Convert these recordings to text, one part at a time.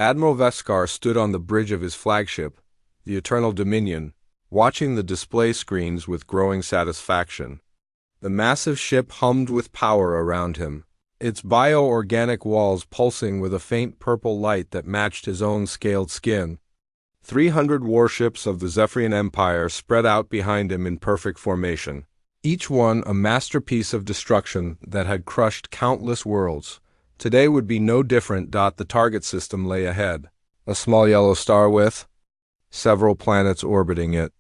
Admiral Veskar stood on the bridge of his flagship, the Eternal Dominion, watching the display screens with growing satisfaction. The massive ship hummed with power around him, its bio-organic walls pulsing with a faint purple light that matched his own scaled skin. 300 warships of the Zephyrian Empire spread out behind him in perfect formation, each one a masterpiece of destruction that had crushed countless worlds. Today would be no different. The target system lay ahead, a small yellow star with several planets orbiting it.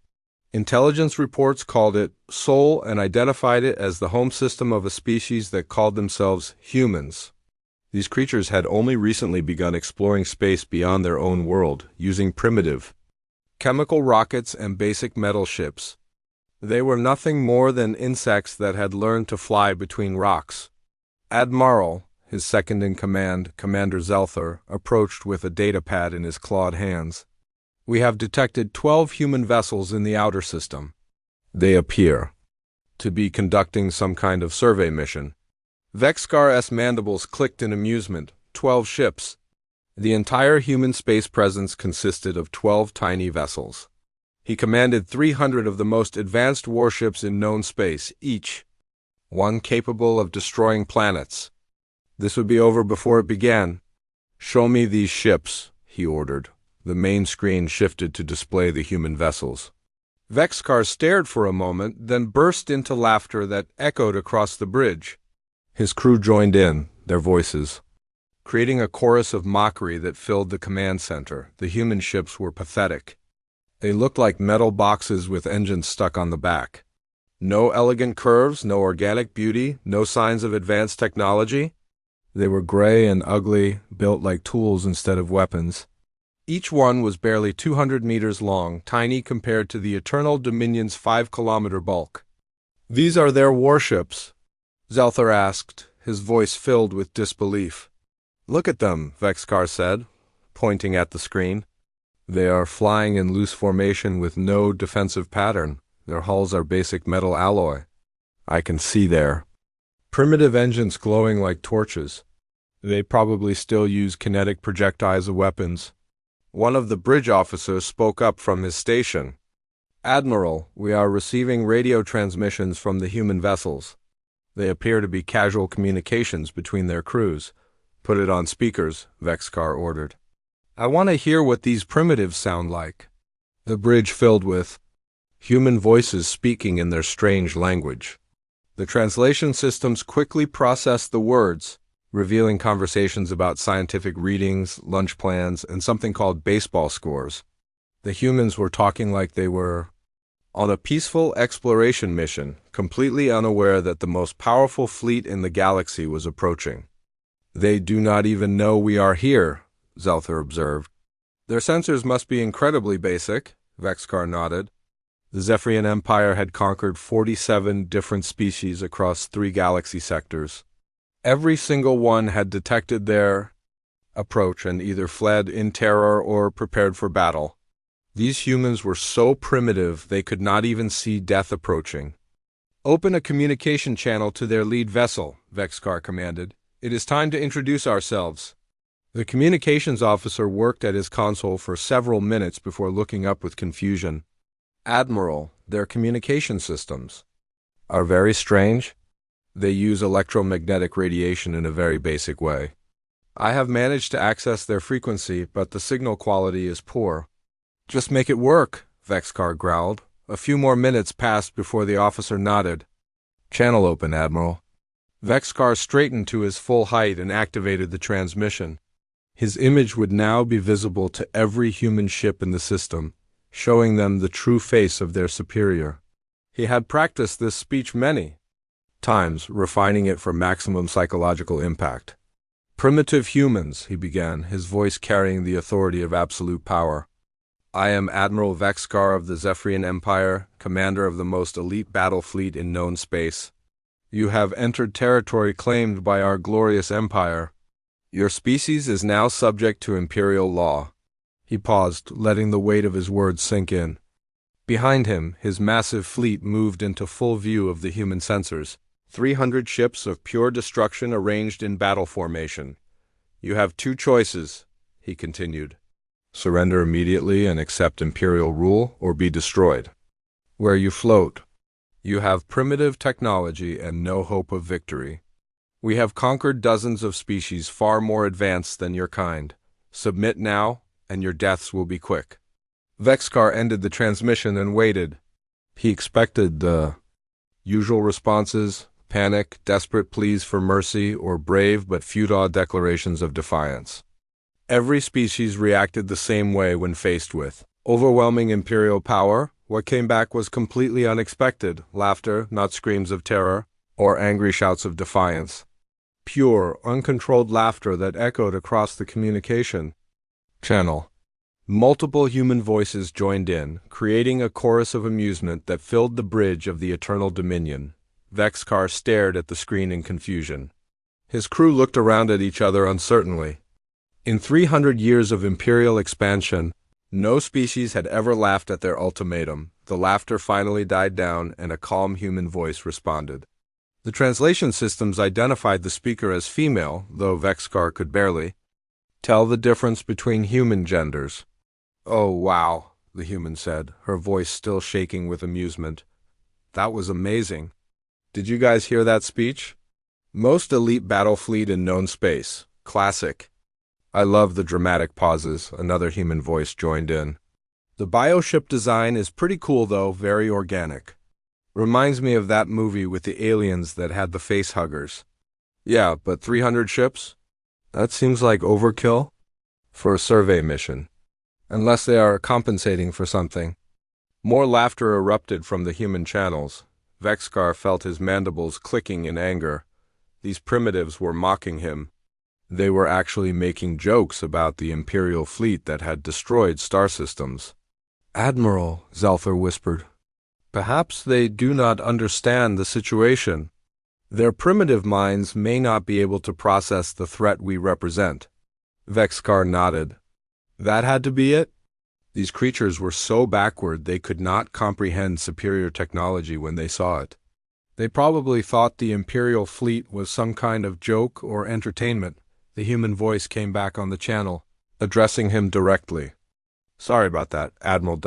Intelligence reports called it Sol and identified it as the home system of a species that called themselves humans. These creatures had only recently begun exploring space beyond their own world, using primitive chemical rockets and basic metal ships. They were nothing more than insects that had learned to fly between rocks. Admiral, his second-in-command, Commander Zelther, approached with a datapad in his clawed hands. "We have detected 12 human vessels in the outer system. They appear to be conducting some kind of survey mission." Vexkar's mandibles clicked in amusement. 12 ships. The entire human space presence consisted of 12 tiny vessels. He commanded 300 of the most advanced warships in known space, each one capable of destroying planets. This would be over before it began. "Show me these ships," he ordered. The main screen shifted to display the human vessels. Vexkar stared for a moment, then burst into laughter that echoed across the bridge. His crew joined in, their voices creating a chorus of mockery that filled the command center. The human ships were pathetic. They looked like metal boxes with engines stuck on the back. No elegant curves, no organic beauty, no signs of advanced technology. They were gray and ugly, built like tools instead of weapons. Each one was barely 200 meters long, tiny compared to the Eternal Dominion's 5-kilometer bulk. "These are their warships?" Zelther asked, his voice filled with disbelief. "Look at them," Vexkar said, pointing at the screen. "They are flying in loose formation with no defensive pattern. Their hulls are basic metal alloy. I can see their primitive engines glowing like torches. They probably still use kinetic projectiles as weapons." One of the bridge officers spoke up from his station. "Admiral, we are receiving radio transmissions from the human vessels. They appear to be casual communications between their crews." "Put it on speakers," Vexkar ordered. "I want to hear what these primitives sound like." The bridge filled with human voices speaking in their strange language. The translation systems quickly processed the words, revealing conversations about scientific readings, lunch plans, and something called baseball scores. The humans were talking like they were on a peaceful exploration mission, completely unaware that the most powerful fleet in the galaxy was approaching. "They do not even know we are here," Zelther observed. "Their sensors must be incredibly basic," Vexkar nodded. The Zephyrian Empire had conquered 47 different species across 3 galaxy sectors. Every single one had detected their approach and either fled in terror or prepared for battle. These humans were so primitive they could not even see death approaching. "Open a communication channel to their lead vessel," Vexkar commanded. "It is time to introduce ourselves." The communications officer worked at his console for several minutes before looking up with confusion. "Admiral, their communication systems are very strange. They use electromagnetic radiation in a very basic way. I have managed to access their frequency, but the signal quality is poor." "Just make it work," Vexkar growled. A few more minutes passed before the officer nodded. "Channel open, Admiral." Vexkar straightened to his full height and activated the transmission. His image would now be visible to every human ship in the system, showing them the true face of their superior. He had practiced this speech many times, refining it for maximum psychological impact. "Primitive humans," he began, his voice carrying the authority of absolute power. "I am Admiral Vexkar of the Zephyrian Empire, commander of the most elite battle fleet in known space. You have entered territory claimed by our glorious empire. Your species is now subject to imperial law." He paused, letting the weight of his words sink in. Behind him, his massive fleet moved into full view of the human sensors. 300 ships of pure destruction arranged in battle formation. "You have 2 choices. he continued. Surrender immediately and accept Imperial rule, or be destroyed. Where you float, you have primitive technology and no hope of victory. We have conquered dozens of species far more advanced than your kind. Submit now, and your deaths will be quick. Vexcar ended the transmission and waited. He expected the usual responses: panic, desperate pleas for mercy, or brave but futile declarations of defiance. Every species reacted the same way when faced with overwhelming imperial power. What came back was completely unexpected: laughter, not screams of terror, or angry shouts of defiance. Pure, uncontrolled laughter that echoed across the communication channel. Multiple human voices joined in, creating a chorus of amusement that filled the bridge of the Eternal Dominion. Vexcar stared at the screen in confusion. His crew looked around at each other uncertainly. In 300 years of imperial expansion, no species had ever laughed at their ultimatum. The laughter finally died down, and a calm human voice responded. The translation systems identified the speaker as female, though Vexcar could barely tell the difference between human genders. "Oh, wow," the human said, her voice still shaking with amusement. "That was amazing. Did you guys hear that speech? Most elite battle fleet in known space. Classic." "I love the dramatic pauses," another human voice joined in. "The bioship design is pretty cool though, very organic. Reminds me of that movie with the aliens that had the face huggers." "Yeah, but 300 ships? That seems like overkill for a survey mission. Unless they are compensating for something." More laughter erupted from the human channels. Vexcar felt his mandibles clicking in anger. These primitives were mocking him. They were actually making jokes about the Imperial fleet that had destroyed star systems. "Admiral," Zelther whispered, "perhaps they do not understand the situation. Their primitive minds may not be able to process the threat we represent." Vexcar nodded. That had to be it? These creatures were so backward they could not comprehend superior technology when they saw it. They probably thought the Imperial fleet was some kind of joke or entertainment. The human voice came back on the channel, addressing him directly. "Sorry about that, Admiral ...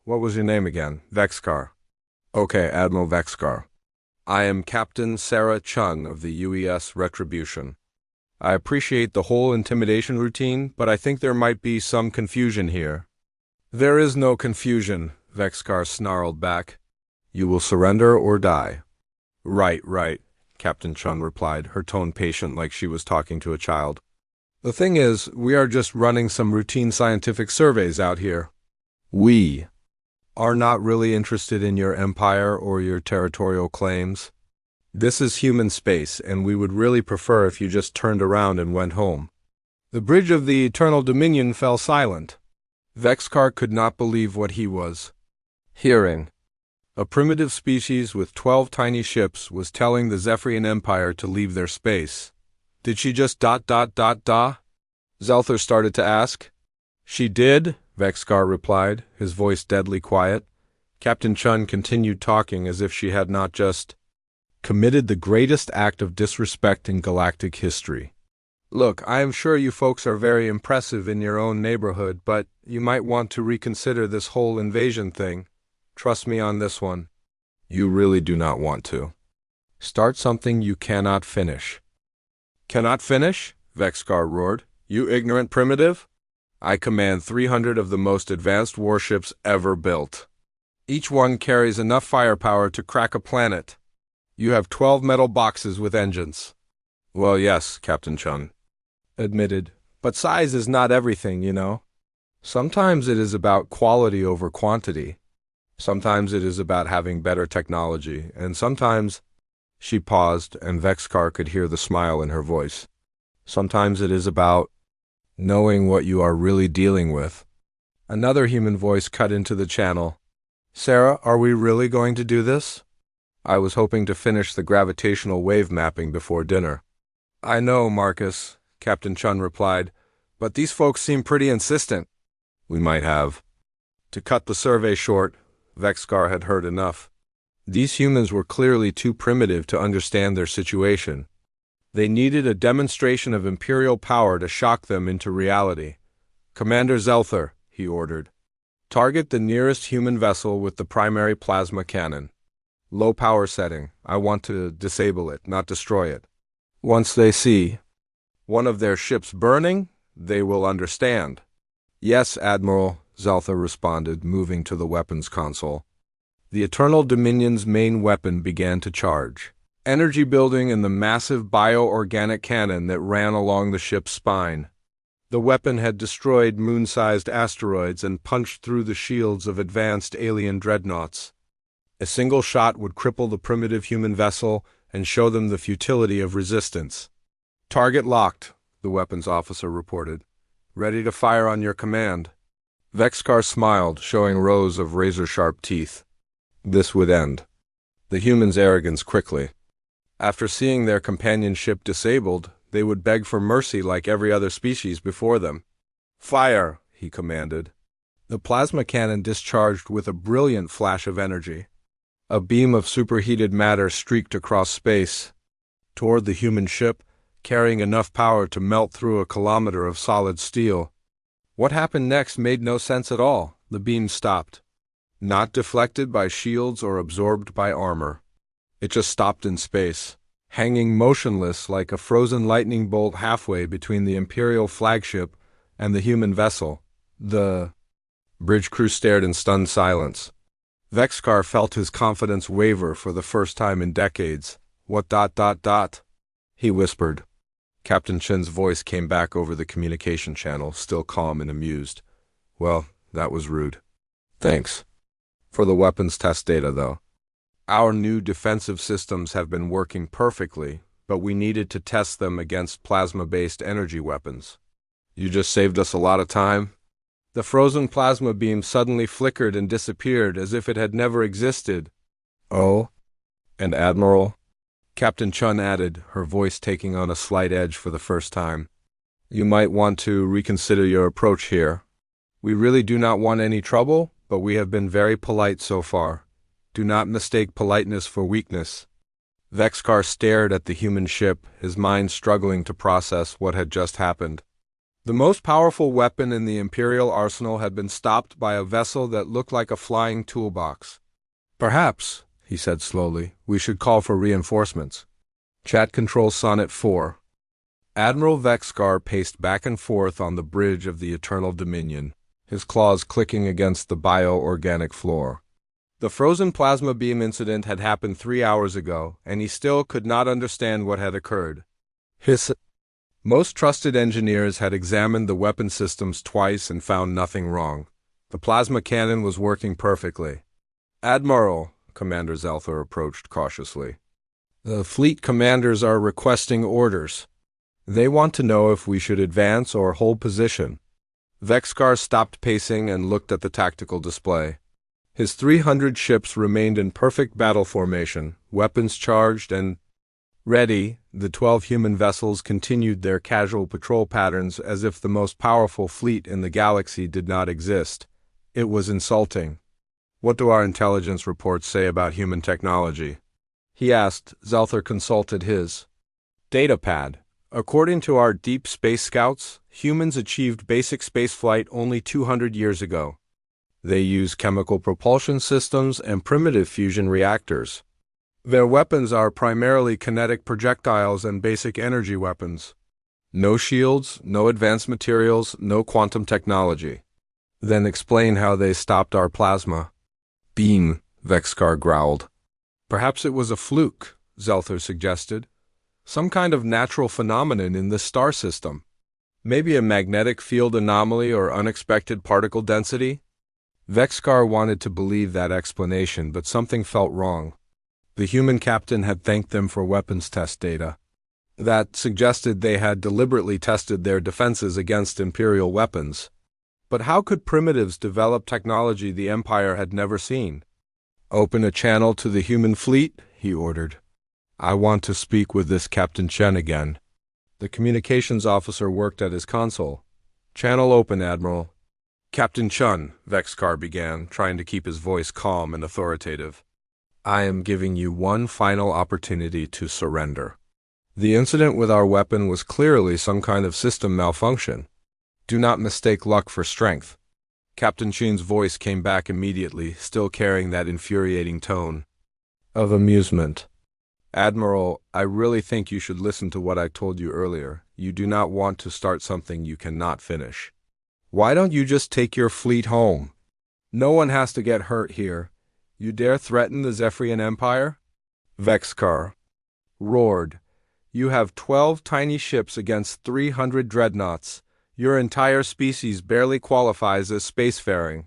What was your name again?" "Vexcar." "Okay, Admiral Vexcar. I am Captain Sarah Chung of the UES Retribution. I appreciate the whole intimidation routine, but I think there might be some confusion here." "There is no confusion," Vexcar snarled back. "You will surrender or die." Right, Captain Chung replied, her tone patient like she was talking to a child. "The thing is, we are just running some routine scientific surveys out here. We are not really interested in your empire or your territorial claims. This is human space, and we would really prefer if you just turned around and went home." The bridge of the Eternal Dominion fell silent. Vexcar could not believe what he was hearing. A primitive species with 12 tiny ships was telling the Zephyrian Empire to leave their space. "Did she just ... Zelther started to ask. "She did," Vexcar replied, his voice deadly quiet. Captain Chun continued talking as if she had not just committed the greatest act of disrespect in galactic history. "Look, I am sure you folks are very impressive in your own neighborhood, but you might want to reconsider this whole invasion thing. Trust me on this one." "You really do not want to start something you cannot finish." "Cannot finish?" Vexcar roared. "You ignorant primitive? I command 300 of the most advanced warships ever built. Each one carries enough firepower to crack a planet. You have 12 metal boxes with engines." "Well, yes," Captain Chun admitted, "but size is not everything, you know. Sometimes it is about quality over quantity. Sometimes it is about having better technology, and sometimes—" She paused, and Vexcar could hear the smile in her voice. "Sometimes it is about knowing what you are really dealing with." Another human voice cut into the channel. "Sarah, are we really going to do this? I was hoping to finish the gravitational wave mapping before dinner." "I know, Marcus," Captain Chun replied, "but these folks seem pretty insistent." "We might have to cut the survey short." Vexcar had heard enough. These humans were clearly too primitive to understand their situation. They needed a demonstration of Imperial power to shock them into reality. "Commander Zelther," he ordered, "target the nearest human vessel with the primary plasma cannon. Low power setting. I want to disable it, not destroy it. Once they see one of their ships burning, they will understand." "Yes, Admiral," Zelther responded, moving to the weapons console. The Eternal Dominion's main weapon began to charge, energy building in the massive bioorganic cannon that ran along the ship's spine. The weapon had destroyed moon-sized asteroids and punched through the shields of advanced alien dreadnoughts. A single shot would cripple the primitive human vessel and show them the futility of resistance. "Target locked," the weapons officer reported. "Ready to fire on your command." Vexkar smiled, showing rows of razor-sharp teeth. This would end the humans' arrogance quickly. After seeing their companion ship disabled, they would beg for mercy like every other species before them. "Fire," he commanded. The plasma cannon discharged with a brilliant flash of energy. A beam of superheated matter streaked across space toward the human ship, carrying enough power to melt through a kilometer of solid steel. What happened next made no sense at all. The beam stopped, not deflected by shields or absorbed by armor. It just stopped in space, hanging motionless like a frozen lightning bolt halfway between the Imperial flagship and the human vessel. The bridge crew stared in stunned silence. Vexkar felt his confidence waver for the first time in decades. "What ... he whispered. Captain Chen's voice came back over the communication channel, still calm and amused. "Well, that was rude. Thanks. For the weapons test data, though. Our new defensive systems have been working perfectly, but we needed to test them against plasma-based energy weapons. You just saved us a lot of time." The frozen plasma beam suddenly flickered and disappeared as if it had never existed. "Oh? And Admiral?" Captain Chun added, her voice taking on a slight edge for the first time. "You might want to reconsider your approach here. We really do not want any trouble, but we have been very polite so far. Do not mistake politeness for weakness." Vexkar stared at the human ship, his mind struggling to process what had just happened. The most powerful weapon in the Imperial arsenal had been stopped by a vessel that looked like a flying toolbox. "Perhaps," he said slowly, "we should call for reinforcements." Chat Control Sonnet 4. Admiral Vexkar paced back and forth on the bridge of the Eternal Dominion, his claws clicking against the bioorganic floor. The frozen plasma beam incident had happened 3 hours ago, and he still could not understand what had occurred. His most trusted engineers had examined the weapon systems twice and found nothing wrong. The plasma cannon was working perfectly. "Admiral," Commander Zelther approached cautiously, "the fleet commanders are requesting orders. They want to know if we should advance or hold position." Vexkar stopped pacing and looked at the tactical display. His 300 ships remained in perfect battle formation, weapons charged and ready. The 12 human vessels continued their casual patrol patterns as if the most powerful fleet in the galaxy did not exist. It was insulting. "What do our intelligence reports say about human technology?" he asked. Zelther consulted his datapad. "According to our deep space scouts, humans achieved basic spaceflight only 200 years ago. They use chemical propulsion systems and primitive fusion reactors. Their weapons are primarily kinetic projectiles and basic energy weapons. No shields, no advanced materials, no quantum technology." "Then explain how they stopped our plasma beam," Vexkar growled. "Perhaps it was a fluke," Zelther suggested. "Some kind of natural phenomenon in this star system. Maybe a magnetic field anomaly or unexpected particle density." Vexkar wanted to believe that explanation, but something felt wrong. The human captain had thanked them for weapons test data. That suggested they had deliberately tested their defenses against Imperial weapons. But how could primitives develop technology the Empire had never seen? "Open a channel to the human fleet," he ordered. "I want to speak with this Captain Chen again." The communications officer worked at his console. "Channel open, Admiral." "Captain Chun," Vexkar began, trying to keep his voice calm and authoritative. "I am giving you one final opportunity to surrender. The incident with our weapon was clearly some kind of system malfunction. Do not mistake luck for strength. Captain Chin's voice came back immediately, still carrying that infuriating tone of amusement. Admiral, I really think you should listen to what I told you earlier. You do not want to start something you cannot finish. Why don't you just take your fleet home? No one has to get hurt here. You dare threaten the Zephyrian Empire? Vexcar roared. You have 12 tiny ships against 300 dreadnoughts. Your entire species barely qualifies as spacefaring.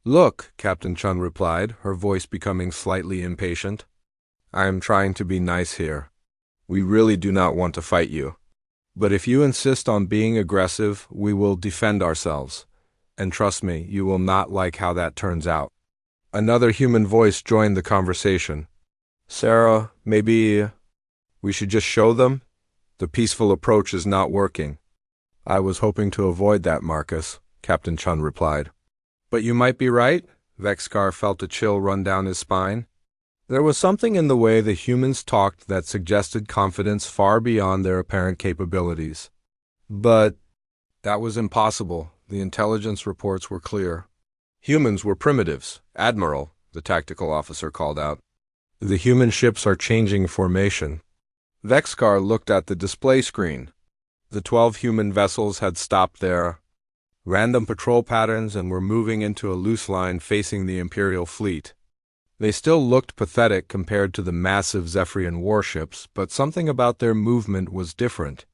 Look, Captain Chun replied, her voice becoming slightly impatient. I am trying to be nice here. We really do not want to fight you. But if you insist on being aggressive, we will defend ourselves. And trust me, you will not like how that turns out. Another human voice joined the conversation. Sarah, maybe we should just show them? The peaceful approach is not working. I was hoping to avoid that, Marcus, Captain Chun replied. But you might be right. Vexcar felt a chill run down his spine. There was something in the way the humans talked that suggested confidence far beyond their apparent capabilities. But that was impossible. The intelligence reports were clear. Humans were primitives. Admiral, the tactical officer called out. The human ships are changing formation. Vexcar looked at the display screen. The 12 human vessels had stopped their random patrol patterns and were moving into a loose line facing the Imperial fleet. They still looked pathetic compared to the massive Zephyrian warships, but something about their movement was different,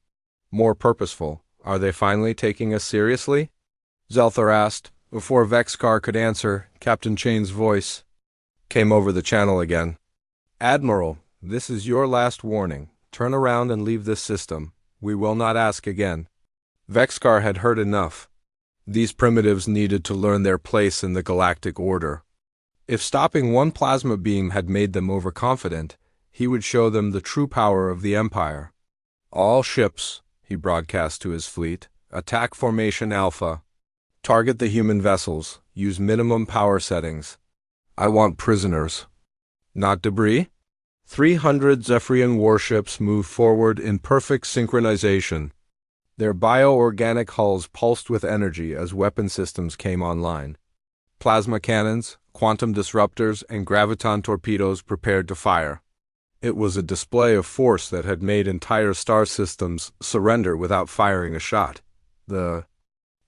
more purposeful. Are they finally taking us seriously? Zelther asked. Before Vexcar could answer, Captain Chain's voice came over the channel again. Admiral, this is your last warning. Turn around and leave this system. We will not ask again. Vexcar had heard enough. These primitives needed to learn their place in the galactic order. If stopping one plasma beam had made them overconfident, he would show them the true power of the Empire. All ships, he broadcast to his fleet, attack Formation Alpha. Target the human vessels. Use minimum power settings. I want prisoners, not debris. 300 Zephyrian warships moved forward in perfect synchronization. Their bioorganic hulls pulsed with energy as weapon systems came online. Plasma cannons, quantum disruptors, and graviton torpedoes prepared to fire. It was a display of force that had made entire star systems surrender without firing a shot. The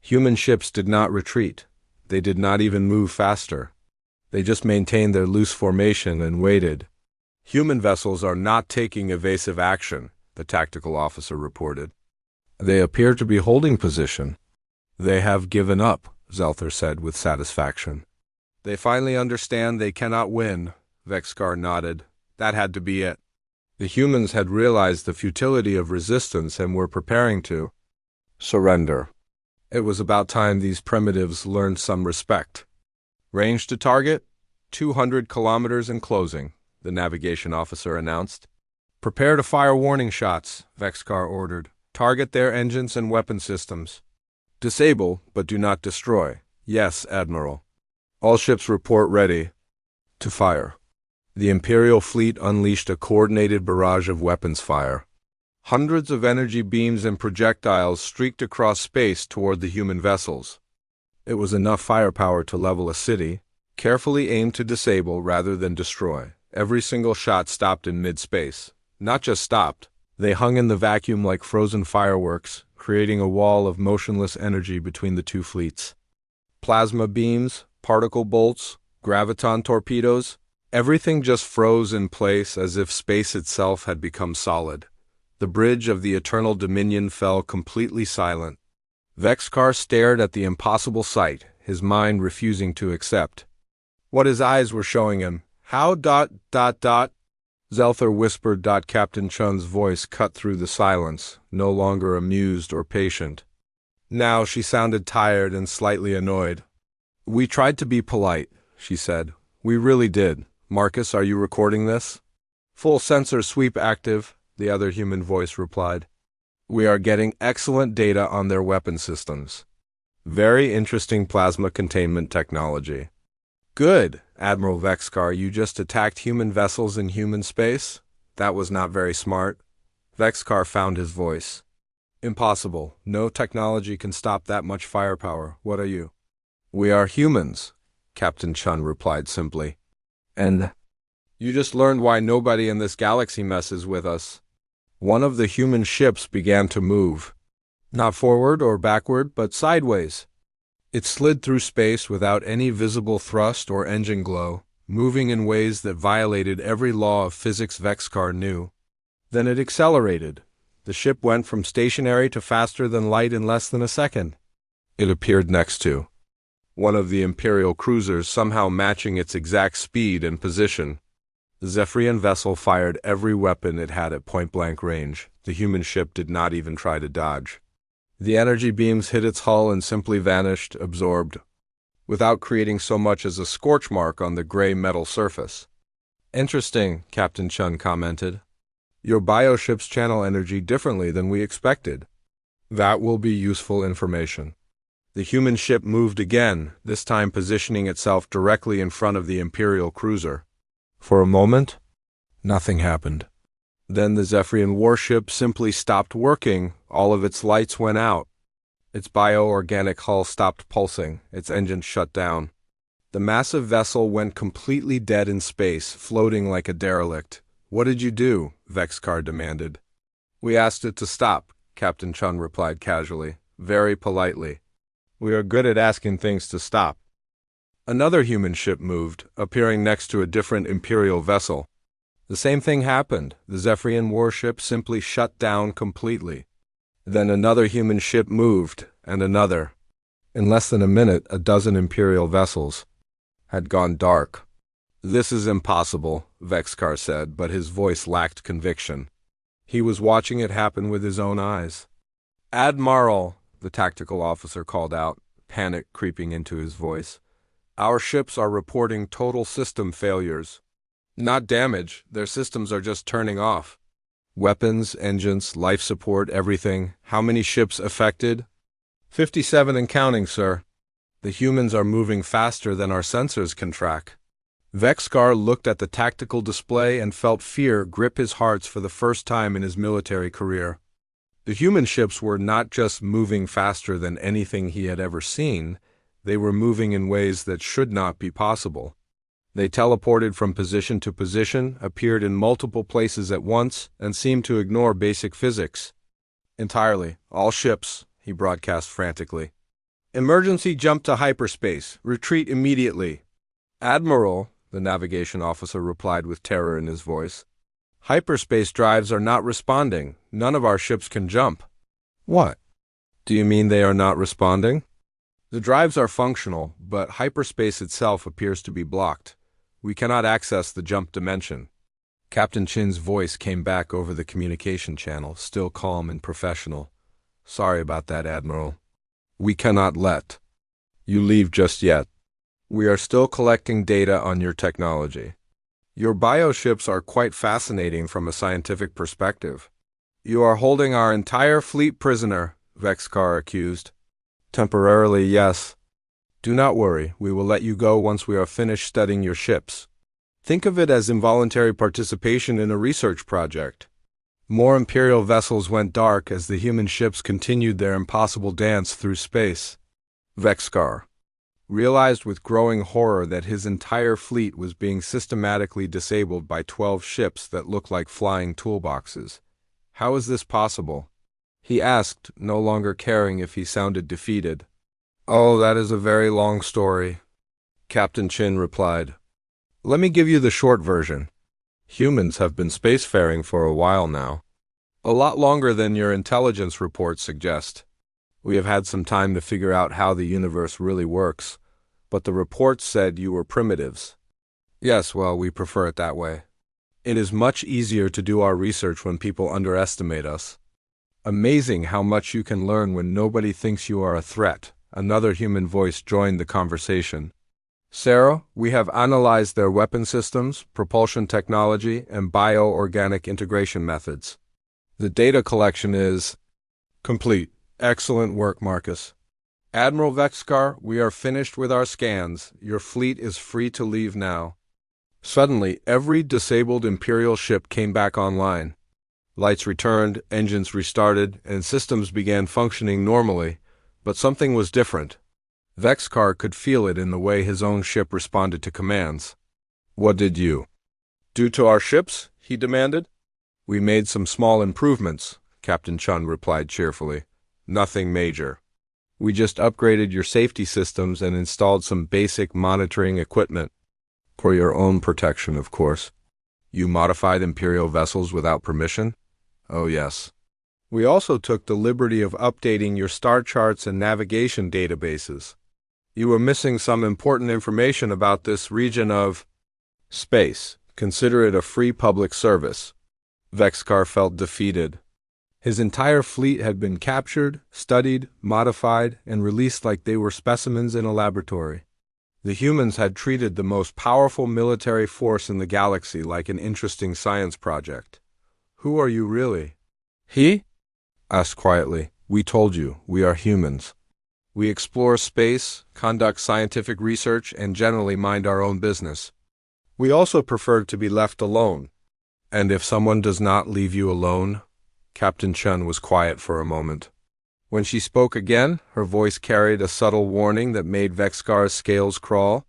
human ships did not retreat. They did not even move faster. They just maintained their loose formation and waited. Human vessels are not taking evasive action, the tactical officer reported. They appear to be holding position. They have given up, Zelther said with satisfaction. They finally understand they cannot win, Vexcar nodded. That had to be it. The humans had realized the futility of resistance and were preparing to surrender. It was about time these primitives learned some respect. Range to target? 200 kilometers and closing, the navigation officer announced. Prepare to fire warning shots, Vexcar ordered. Target their engines and weapon systems. Disable, but do not destroy. Yes, Admiral. All ships report ready to fire. The Imperial fleet unleashed a coordinated barrage of weapons fire. Hundreds of energy beams and projectiles streaked across space toward the human vessels. It was enough firepower to level a city, carefully aimed to disable rather than destroy. Every single shot stopped in mid-space. Not just stopped, they hung in the vacuum like frozen fireworks, creating a wall of motionless energy between the two fleets. Plasma beams, particle bolts, graviton torpedoes, everything just froze in place as if space itself had become solid. The bridge of the Eternal Dominion fell completely silent. Vexcar stared at the impossible sight, his mind refusing to accept what his eyes were showing him. How ... Zelther whispered. Captain Chun's voice cut through the silence, no longer amused or patient. Now she sounded tired and slightly annoyed. We tried to be polite, she said. We really did. Marcus, are you recording this? Full sensor sweep active, the other human voice replied. We are getting excellent data on their weapon systems. Very interesting plasma containment technology. Good, Admiral Vexcar, you just attacked human vessels in human space? That was not very smart. Vexcar found his voice. Impossible. No technology can stop that much firepower. What are you? We are humans, Captain Chun replied simply. And you just learned why nobody in this galaxy messes with us. One of the human ships began to move. Not forward or backward, but sideways. It slid through space without any visible thrust or engine glow, moving in ways that violated every law of physics Vexcar knew. Then it accelerated. The ship went from stationary to faster than light in less than a second. It appeared next to one of the Imperial cruisers, somehow matching its exact speed and position. The Zephyrian vessel fired every weapon it had at point-blank range. The human ship did not even try to dodge. The energy beams hit its hull and simply vanished, absorbed, without creating so much as a scorch mark on the gray metal surface. Interesting, Captain Chun commented. Your bioships channel energy differently than we expected. That will be useful information. The human ship moved again, this time positioning itself directly in front of the Imperial cruiser. For a moment, nothing happened. Then the Zephyrian warship simply stopped working. All of its lights went out. Its bio-organic hull stopped pulsing. Its engines shut down. The massive vessel went completely dead in space, floating like a derelict. What did you do? Vexcar demanded. We asked it to stop, Captain Chun replied casually, very politely. We are good at asking things to stop. Another human ship moved, appearing next to a different Imperial vessel. The same thing happened. The Zephyrian warship simply shut down completely. Then another human ship moved, and another. In less than a minute, a dozen Imperial vessels had gone dark. This is impossible, Vexcar said, but his voice lacked conviction. He was watching it happen with his own eyes. Admiral, the tactical officer called out, panic creeping into his voice. Our ships are reporting total system failures. Not damage, their systems are just turning off. Weapons, engines, life support, everything. How many ships affected? 57 and counting, sir. The humans are moving faster than our sensors can track. Vexcar looked at the tactical display and felt fear grip his heart for the first time in his military career. The human ships were not just moving faster than anything he had ever seen, they were moving in ways that should not be possible. They teleported from position to position, appeared in multiple places at once, and seemed to ignore basic physics. Entirely. All ships, he broadcast frantically. Emergency jump to hyperspace. Retreat immediately. Admiral, the navigation officer replied with terror in his voice. Hyperspace drives are not responding. None of our ships can jump. What? Do you mean they are not responding? The drives are functional, but hyperspace itself appears to be blocked. We cannot access the jump dimension. Captain Chin's voice came back over the communication channel, still calm and professional. Sorry about that, Admiral. We cannot let you leave just yet. We are still collecting data on your technology. Your bioships are quite fascinating from a scientific perspective. You are holding our entire fleet prisoner, Vexcar accused. Temporarily, yes. Do not worry, we will let you go once we are finished studying your ships. Think of it as involuntary participation in a research project. More Imperial vessels went dark as the human ships continued their impossible dance through space. Vexcar realized with growing horror that his entire fleet was being systematically disabled by 12 ships that looked like flying toolboxes. How is this possible? He asked, no longer caring if he sounded defeated. Oh, that is a very long story, Captain Chin replied. Let me give you the short version. Humans have been spacefaring for a while now. A lot longer than your intelligence reports suggest. We have had some time to figure out how the universe really works, but the reports said you were primitives. Yes, well, we prefer it that way. It is much easier to do our research when people underestimate us. Amazing how much you can learn when nobody thinks you are a threat. Another human voice joined the conversation. Sarah, we have analyzed their weapon systems, propulsion technology, and bio-organic integration methods. The data collection is complete. Excellent work, Marcus. Admiral Vexcar, we are finished with our scans. Your fleet is free to leave now. Suddenly, every disabled Imperial ship came back online. Lights returned, engines restarted, and systems began functioning normally, but something was different. Vexcar could feel it in the way his own ship responded to commands. "What did you do to our ships?" he demanded. "We made some small improvements," Captain Chun replied cheerfully. "Nothing major. We just upgraded your safety systems and installed some basic monitoring equipment. For your own protection, of course." "You modified Imperial vessels without permission?" "Oh, yes. We also took the liberty of updating your star charts and navigation databases. You were missing some important information about this region of space. Consider it a free public service." Vexcar felt defeated. His entire fleet had been captured, studied, modified, and released like they were specimens in a laboratory. The humans had treated the most powerful military force in the galaxy like an interesting science project. "Who are you really?" he asked quietly. "We told you, we are humans. We explore space, conduct scientific research, and generally mind our own business. We also prefer to be left alone." "And if someone does not leave you alone?" Captain Chun was quiet for a moment. When she spoke again, her voice carried a subtle warning that made Vexcar's scales crawl.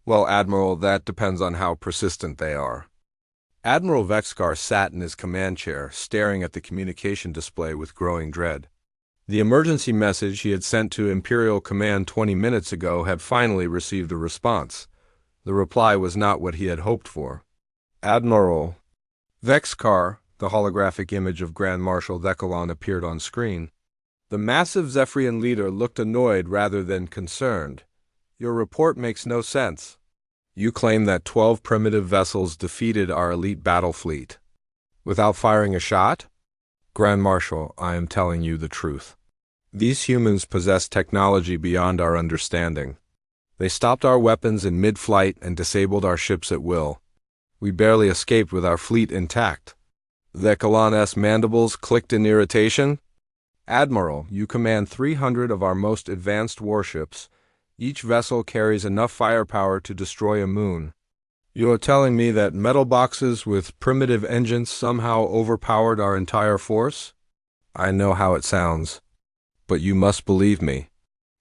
"Well, Admiral, that depends on how persistent they are." Admiral Vexcar sat in his command chair, staring at the communication display with growing dread. The emergency message he had sent to Imperial Command 20 minutes ago had finally received a response. The reply was not what he had hoped for. "Admiral Vexcar," the holographic image of Grand Marshal Dekalon appeared on screen. The massive Zephyrian leader looked annoyed rather than concerned. "Your report makes no sense. You claim that 12 primitive vessels defeated our elite battle fleet without firing a shot?" "Grand Marshal, I am telling you the truth. These humans possess technology beyond our understanding. They stopped our weapons in mid-flight and disabled our ships at will. We barely escaped with our fleet intact." Dekalon's mandibles clicked in irritation. "Admiral, you command 300 of our most advanced warships. Each vessel carries enough firepower to destroy a moon. You are telling me that metal boxes with primitive engines somehow overpowered our entire force? I know how it sounds, but you must believe me.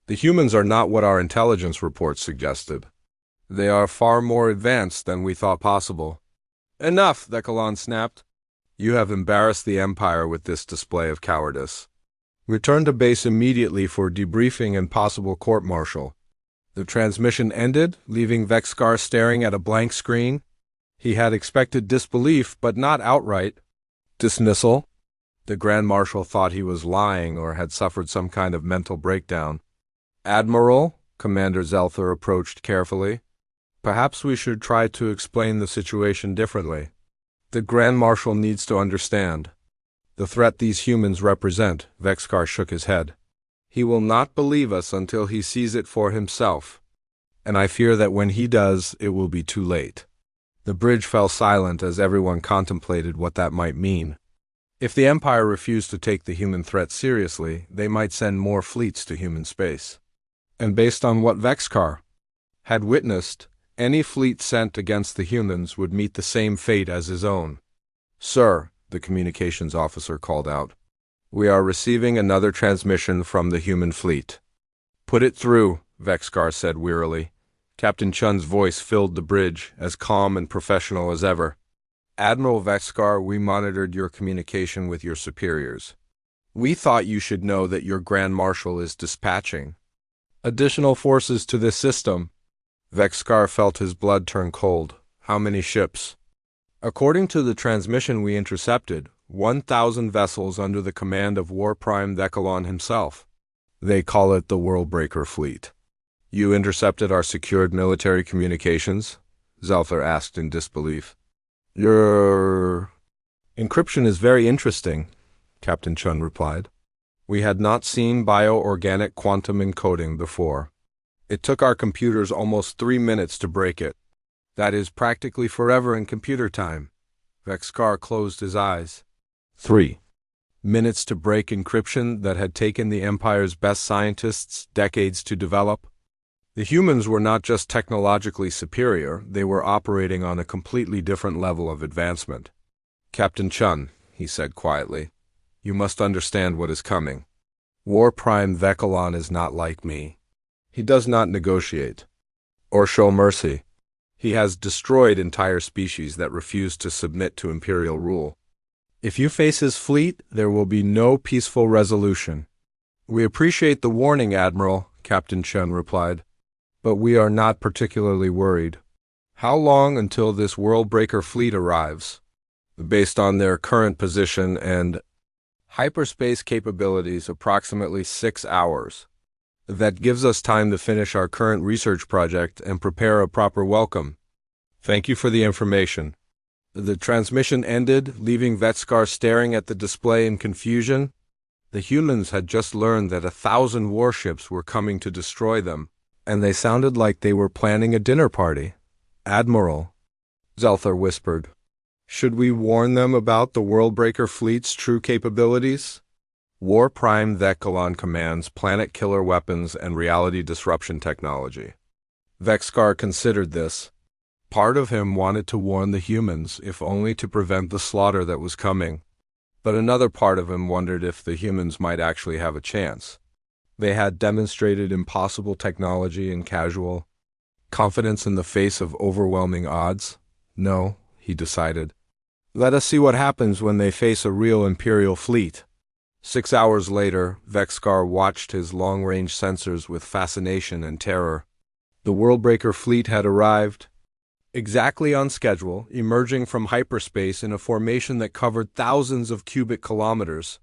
The humans are not what our intelligence reports suggested. They are far more advanced than we thought possible." "Enough," Dekalon snapped. "You have embarrassed the Empire with this display of cowardice. Return to base immediately for debriefing and possible court-martial." The transmission ended, leaving Vexcar staring at a blank screen. He had expected disbelief, but not outright dismissal. The Grand Marshal thought he was lying or had suffered some kind of mental breakdown. "Admiral," Commander Zelther approached carefully, "perhaps we should try to explain the situation differently. The Grand Marshal needs to understand the threat these humans represent." Vexcar shook his head. "He will not believe us until he sees it for himself. And I fear that when he does, it will be too late." The bridge fell silent as everyone contemplated what that might mean. If the Empire refused to take the human threat seriously, they might send more fleets to human space. And based on what Vexcar had witnessed, any fleet sent against the humans would meet the same fate as his own. "Sir," the communications officer called out, "we are receiving another transmission from the human fleet." "Put it through," Vexcar said wearily. Captain Chun's voice filled the bridge, as calm and professional as ever. "Admiral Vexcar, we monitored your communication with your superiors. We thought you should know that your Grand Marshal is dispatching additional forces to this system." Vexcar felt his blood turn cold. "How many ships?" "According to the transmission we intercepted, 1,000 vessels under the command of War Prime Dekalon himself. They call it the Worldbreaker fleet." "You intercepted our secured military communications?" Zelther asked in disbelief. "Your encryption is very interesting," Captain Chun replied. "We had not seen bioorganic quantum encoding before. It took our computers almost 3 minutes to break it. That is practically forever in computer time." Vexcar closed his eyes. 3 minutes to break encryption that had taken the Empire's best scientists decades to develop? The humans were not just technologically superior, they were operating on a completely different level of advancement. "Captain Chun," he said quietly. "You must understand what is coming. War Prime Vecalon is not like me. He does not negotiate or show mercy. He has destroyed entire species that refuse to submit to imperial rule. If you face his fleet, there will be no peaceful resolution." "We appreciate the warning, Admiral," Captain Chen replied, "but we are not particularly worried. How long until this Worldbreaker fleet arrives?" "Based on their current position and hyperspace capabilities, approximately 6 hours. That gives us time to finish our current research project and prepare a proper welcome. Thank you for the information." The transmission ended, leaving Vetskar staring at the display in confusion. The humans had just learned that 1,000 warships were coming to destroy them, and they sounded like they were planning a dinner party. "Admiral," Zelthar whispered, "should we warn them about the Worldbreaker fleet's true capabilities?" War Prime Vecalon commands planet killer weapons and reality disruption technology. Vexkar considered this. Part of him wanted to warn the humans, if only to prevent the slaughter that was coming. But another part of him wondered if the humans might actually have a chance. They had demonstrated impossible technology and casual confidence in the face of overwhelming odds. No, he decided. Let us see what happens when they face a real Imperial fleet. 6 hours later, Vexkar watched his long-range sensors with fascination and terror. The Worldbreaker fleet had arrived, exactly on schedule, emerging from hyperspace in a formation that covered thousands of cubic kilometers.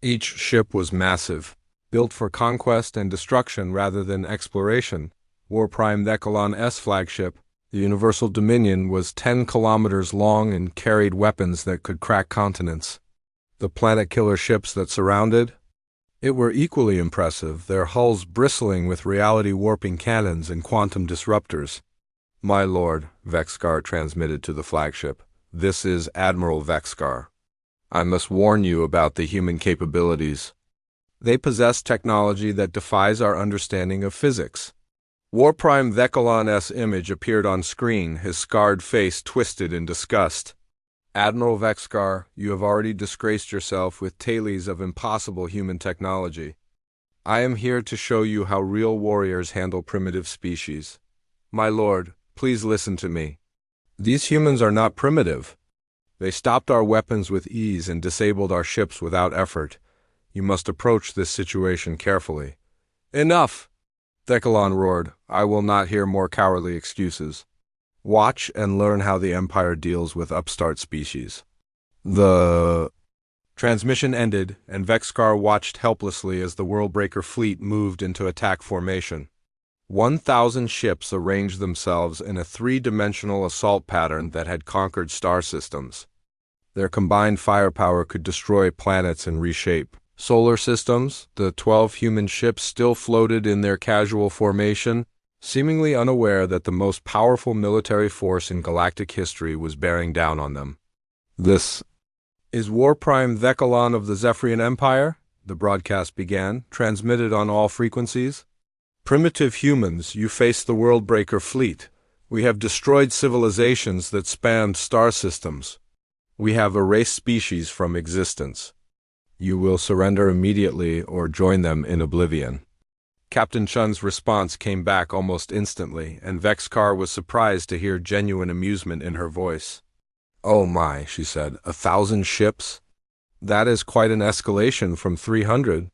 Each ship was massive, built for conquest and destruction rather than exploration. War Prime Vecalon-S flagship, the Universal Dominion, was 10 kilometers long and carried weapons that could crack continents. The planet-killer ships that surrounded it were equally impressive, their hulls bristling with reality-warping cannons and quantum disruptors. "My lord," Vexkar transmitted to the flagship, "this is Admiral Vexkar. I must warn you about the human capabilities. They possess technology that defies our understanding of physics." War Prime Vecalon-S image appeared on screen, his scarred face twisted in disgust. "Admiral Vexkar, you have already disgraced yourself with tales of impossible human technology. I am here to show you how real warriors handle primitive species. My lord, please listen to me. These humans are not primitive. They stopped our weapons with ease and disabled our ships without effort. You must approach this situation carefully." "Enough!" Vecalon roared. "I will not hear more cowardly excuses. Watch and learn how the Empire deals with upstart species." The transmission ended, and Vexkar watched helplessly as the Worldbreaker fleet moved into attack formation. 1,000 ships arranged themselves in a three-dimensional assault pattern that had conquered star systems. Their combined firepower could destroy planets and reshape solar systems. The 12 human ships still floated in their casual formation, seemingly unaware that the most powerful military force in galactic history was bearing down on them. "This is War Prime Vecalon of the Zephyrian Empire," the broadcast began, transmitted on all frequencies. "Primitive humans, you face the Worldbreaker fleet. We have destroyed civilizations that spanned star systems. We have erased species from existence. You will surrender immediately or join them in oblivion." Captain Chun's response came back almost instantly, and Vexkar was surprised to hear genuine amusement in her voice. "Oh my," she said, 1,000 ships? That is quite an escalation from 300.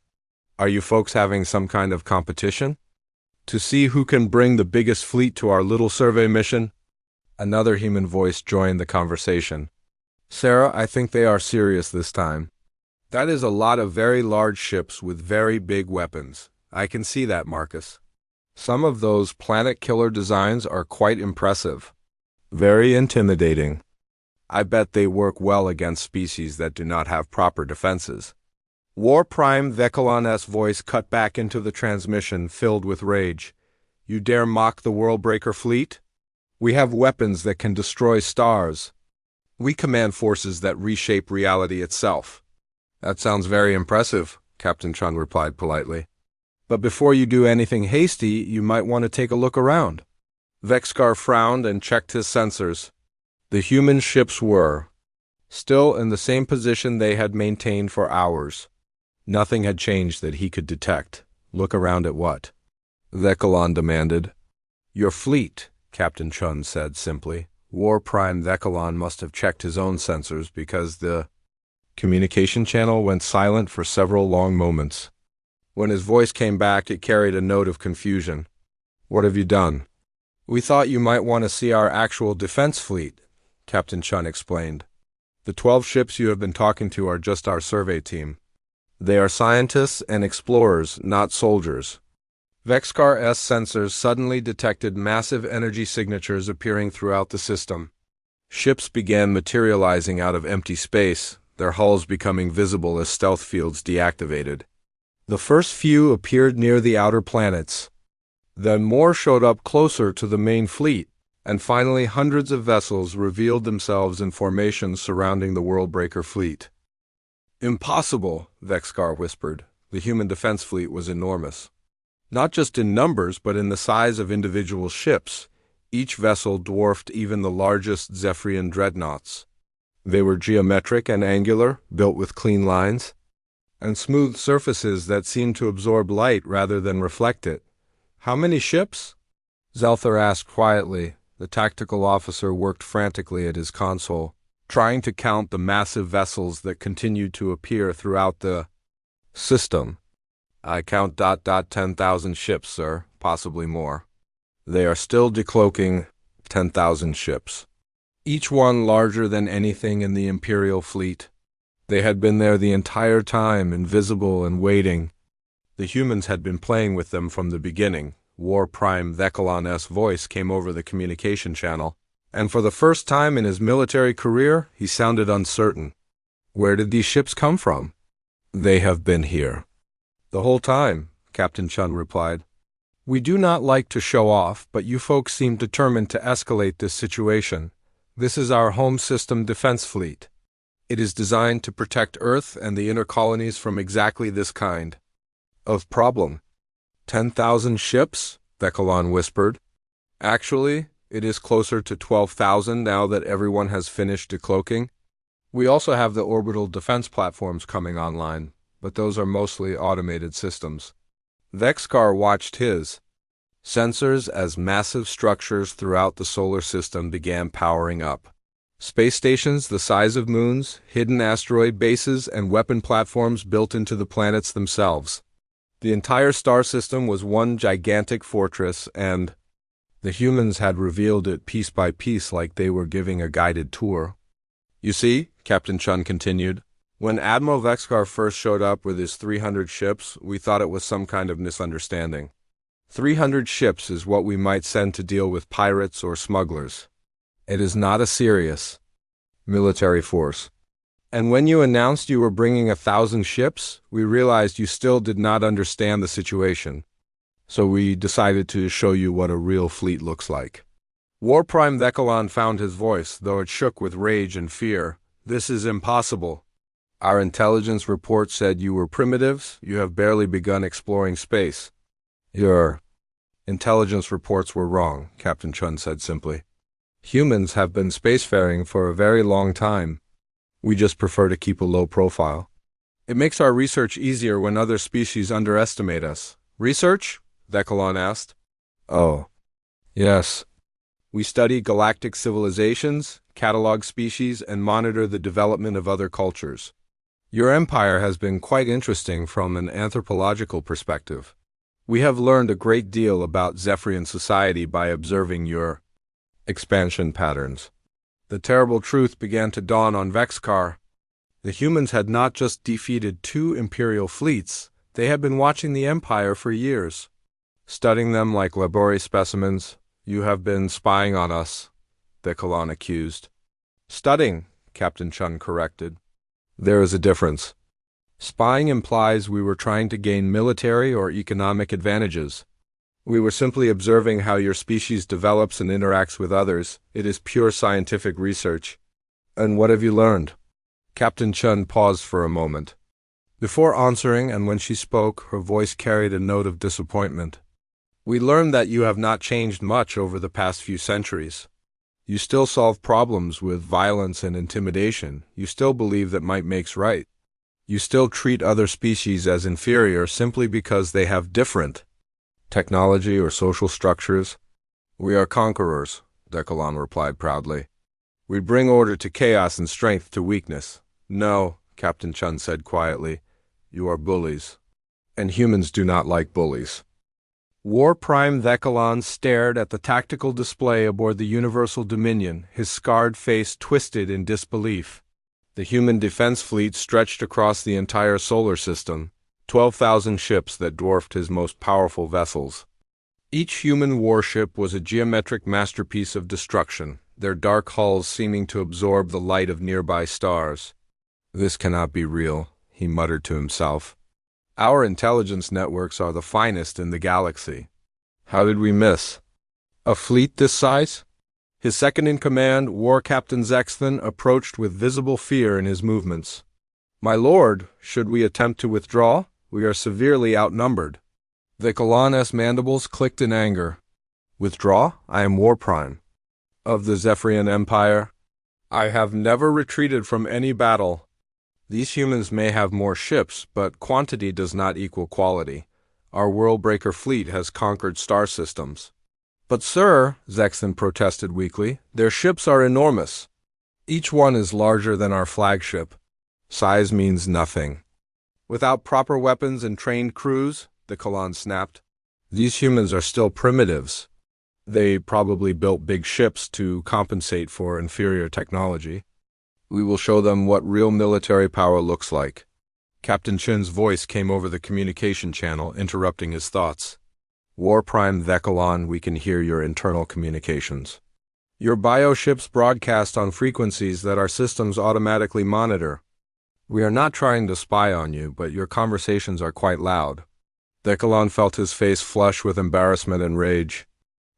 Are you folks having some kind of competition? To see who can bring the biggest fleet to our little survey mission?" Another human voice joined the conversation. "Sarah, I think they are serious this time. That is a lot of very large ships with very big weapons. I can see that, Marcus. Some of those planet-killer designs are quite impressive. Very intimidating. I bet they work well against species that do not have proper defenses." War Prime Vecalon-S voice cut back into the transmission, filled with rage. "You dare mock the Worldbreaker fleet? We have weapons that can destroy stars. We command forces that reshape reality itself." "That sounds very impressive," Captain Chun replied politely. "But before you do anything hasty, you might want to take a look around." Vexkar frowned and checked his sensors. The human ships were still in the same position they had maintained for hours. Nothing had changed that he could detect. Look around at what? Vekilon demanded. Your fleet, Captain Chun said simply. War Prime Vekilon must have checked his own sensors because the communication channel went silent for several long moments. When his voice came back, it carried a note of confusion. What have you done? We thought you might want to see our actual defense fleet, Captain Chun explained. The 12 ships you have been talking to are just our survey team. They are scientists and explorers, not soldiers. Vexcar-S sensors suddenly detected massive energy signatures appearing throughout the system. Ships began materializing out of empty space, their hulls becoming visible as stealth fields deactivated. The first few appeared near the outer planets. Then more showed up closer to the main fleet, and finally hundreds of vessels revealed themselves in formation surrounding the Worldbreaker fleet. Impossible, Vexcar whispered. The human defense fleet was enormous. Not just in numbers, but in the size of individual ships. Each vessel dwarfed even the largest Zephyrian dreadnoughts. They were geometric and angular, built with clean lines, and smooth surfaces that seemed to absorb light rather than reflect it. How many ships? Zelther asked quietly. The tactical officer worked frantically at his console, trying to count the massive vessels that continued to appear throughout the system. I count 10,000 ships, sir, possibly more. They are still decloaking 10,000 ships, each one larger than anything in the Imperial fleet. They had been there the entire time, invisible and waiting. The humans had been playing with them from the beginning. War Prime Vekilon-S voice came over the communication channel, and for the first time in his military career, he sounded uncertain. Where did these ships come from? They have been here. The whole time, Captain Chun replied. We do not like to show off, but you folks seem determined to escalate this situation. This is our home system defense fleet. It is designed to protect Earth and the inner colonies from exactly this kind of problem. 10,000 ships? Vekilon whispered. Actually, it is closer to 12,000 now that everyone has finished decloaking. We also have the orbital defense platforms coming online, but those are mostly automated systems. Vexcar watched his sensors as massive structures throughout the solar system began powering up. Space stations the size of moons, hidden asteroid bases, and weapon platforms built into the planets themselves. The entire star system was one gigantic fortress, and the humans had revealed it piece by piece like they were giving a guided tour. You see, Captain Chun continued, when Admiral Vexcar first showed up with his 300 ships, we thought it was some kind of misunderstanding. 300 ships is what we might send to deal with pirates or smugglers. It is not a serious military force. And when you announced you were bringing 1,000 ships, we realized you still did not understand the situation. So we decided to show you what a real fleet looks like. War Prime Vekilon found his voice, though it shook with rage and fear. This is impossible. Our intelligence report said you were primitives. You have barely begun exploring space. Your intelligence reports were wrong, Captain Chun said simply. Humans have been spacefaring for a very long time. We just prefer to keep a low profile. It makes our research easier when other species underestimate us. Research? Vekilon asked. Oh, yes. We study galactic civilizations, catalog species, and monitor the development of other cultures. Your empire has been quite interesting from an anthropological perspective. We have learned a great deal about Zephyrian society by observing your expansion patterns. The terrible truth began to dawn on Vexcar. The humans had not just defeated 2 Imperial fleets, they had been watching the Empire for years. Studying them like laboratory specimens. You have been spying on us, Vekilon accused. Studying, Captain Chun corrected. There is a difference. Spying implies we were trying to gain military or economic advantages. We were simply observing how your species develops and interacts with others. It is pure scientific research. And what have you learned? Captain Chun paused for a moment. Before answering, and when she spoke, her voice carried a note of disappointment. We learned that you have not changed much over the past few centuries. You still solve problems with violence and intimidation. You still believe that might makes right. You still treat other species as inferior simply because they have different technology or social structures. We are conquerors, Decalan replied proudly. We bring order to chaos and strength to weakness. No, Captain Chun said quietly. You are bullies. And humans do not like bullies. War Prime Decalan stared at the tactical display aboard the Universal Dominion, his scarred face twisted in disbelief. The human defense fleet stretched across the entire solar system, 12,000 ships that dwarfed his most powerful vessels. Each human warship was a geometric masterpiece of destruction, their dark hulls seeming to absorb the light of nearby stars. This cannot be real, he muttered to himself. Our intelligence networks are the finest in the galaxy. How did we miss a fleet this size? His second-in-command, War Captain Zexthan, approached with visible fear in his movements. My lord, should we attempt to withdraw? We are severely outnumbered. Decalan's mandibles clicked in anger. Withdraw? I am War Prime of the Zephyrian Empire. I have never retreated from any battle. These humans may have more ships, but quantity does not equal quality. Our Worldbreaker fleet has conquered star systems. But sir, Zexthan protested weakly, their ships are enormous. Each one is larger than our flagship. Size means nothing. Without proper weapons and trained crews, Decalan snapped. These humans are still primitives. They probably built big ships to compensate for inferior technology. We will show them what real military power looks like. Captain Chin's voice came over the communication channel, interrupting his thoughts. War Prime Decalan, we can hear your internal communications. Your bioships broadcast on frequencies that our systems automatically monitor. We are not trying to spy on you, but your conversations are quite loud. Decalan felt his face flush with embarrassment and rage.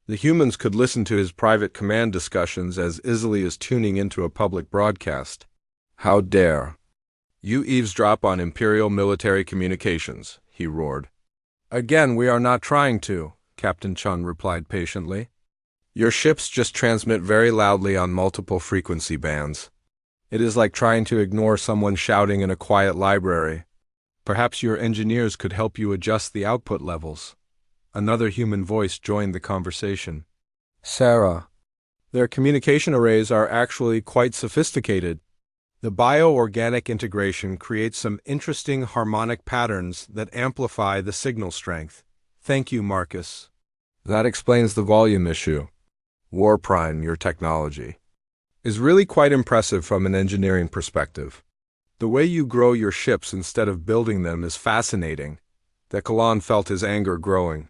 The humans could listen to his private command discussions as easily as tuning into a public broadcast. How dare you eavesdrop on Imperial military communications, he roared. Again, we are not trying to, Captain Chun replied patiently. Your ships just transmit very loudly on multiple frequency bands. It is like trying to ignore someone shouting in a quiet library. Perhaps your engineers could help you adjust the output levels. Another human voice joined the conversation. Sarah. Their communication arrays are actually quite sophisticated. The bioorganic integration creates some interesting harmonic patterns that amplify the signal strength. Thank you, Marcus. That explains the volume issue. War Prime, your technology is really quite impressive from an engineering perspective. The way you grow your ships instead of building them is fascinating. Decalan felt his anger growing.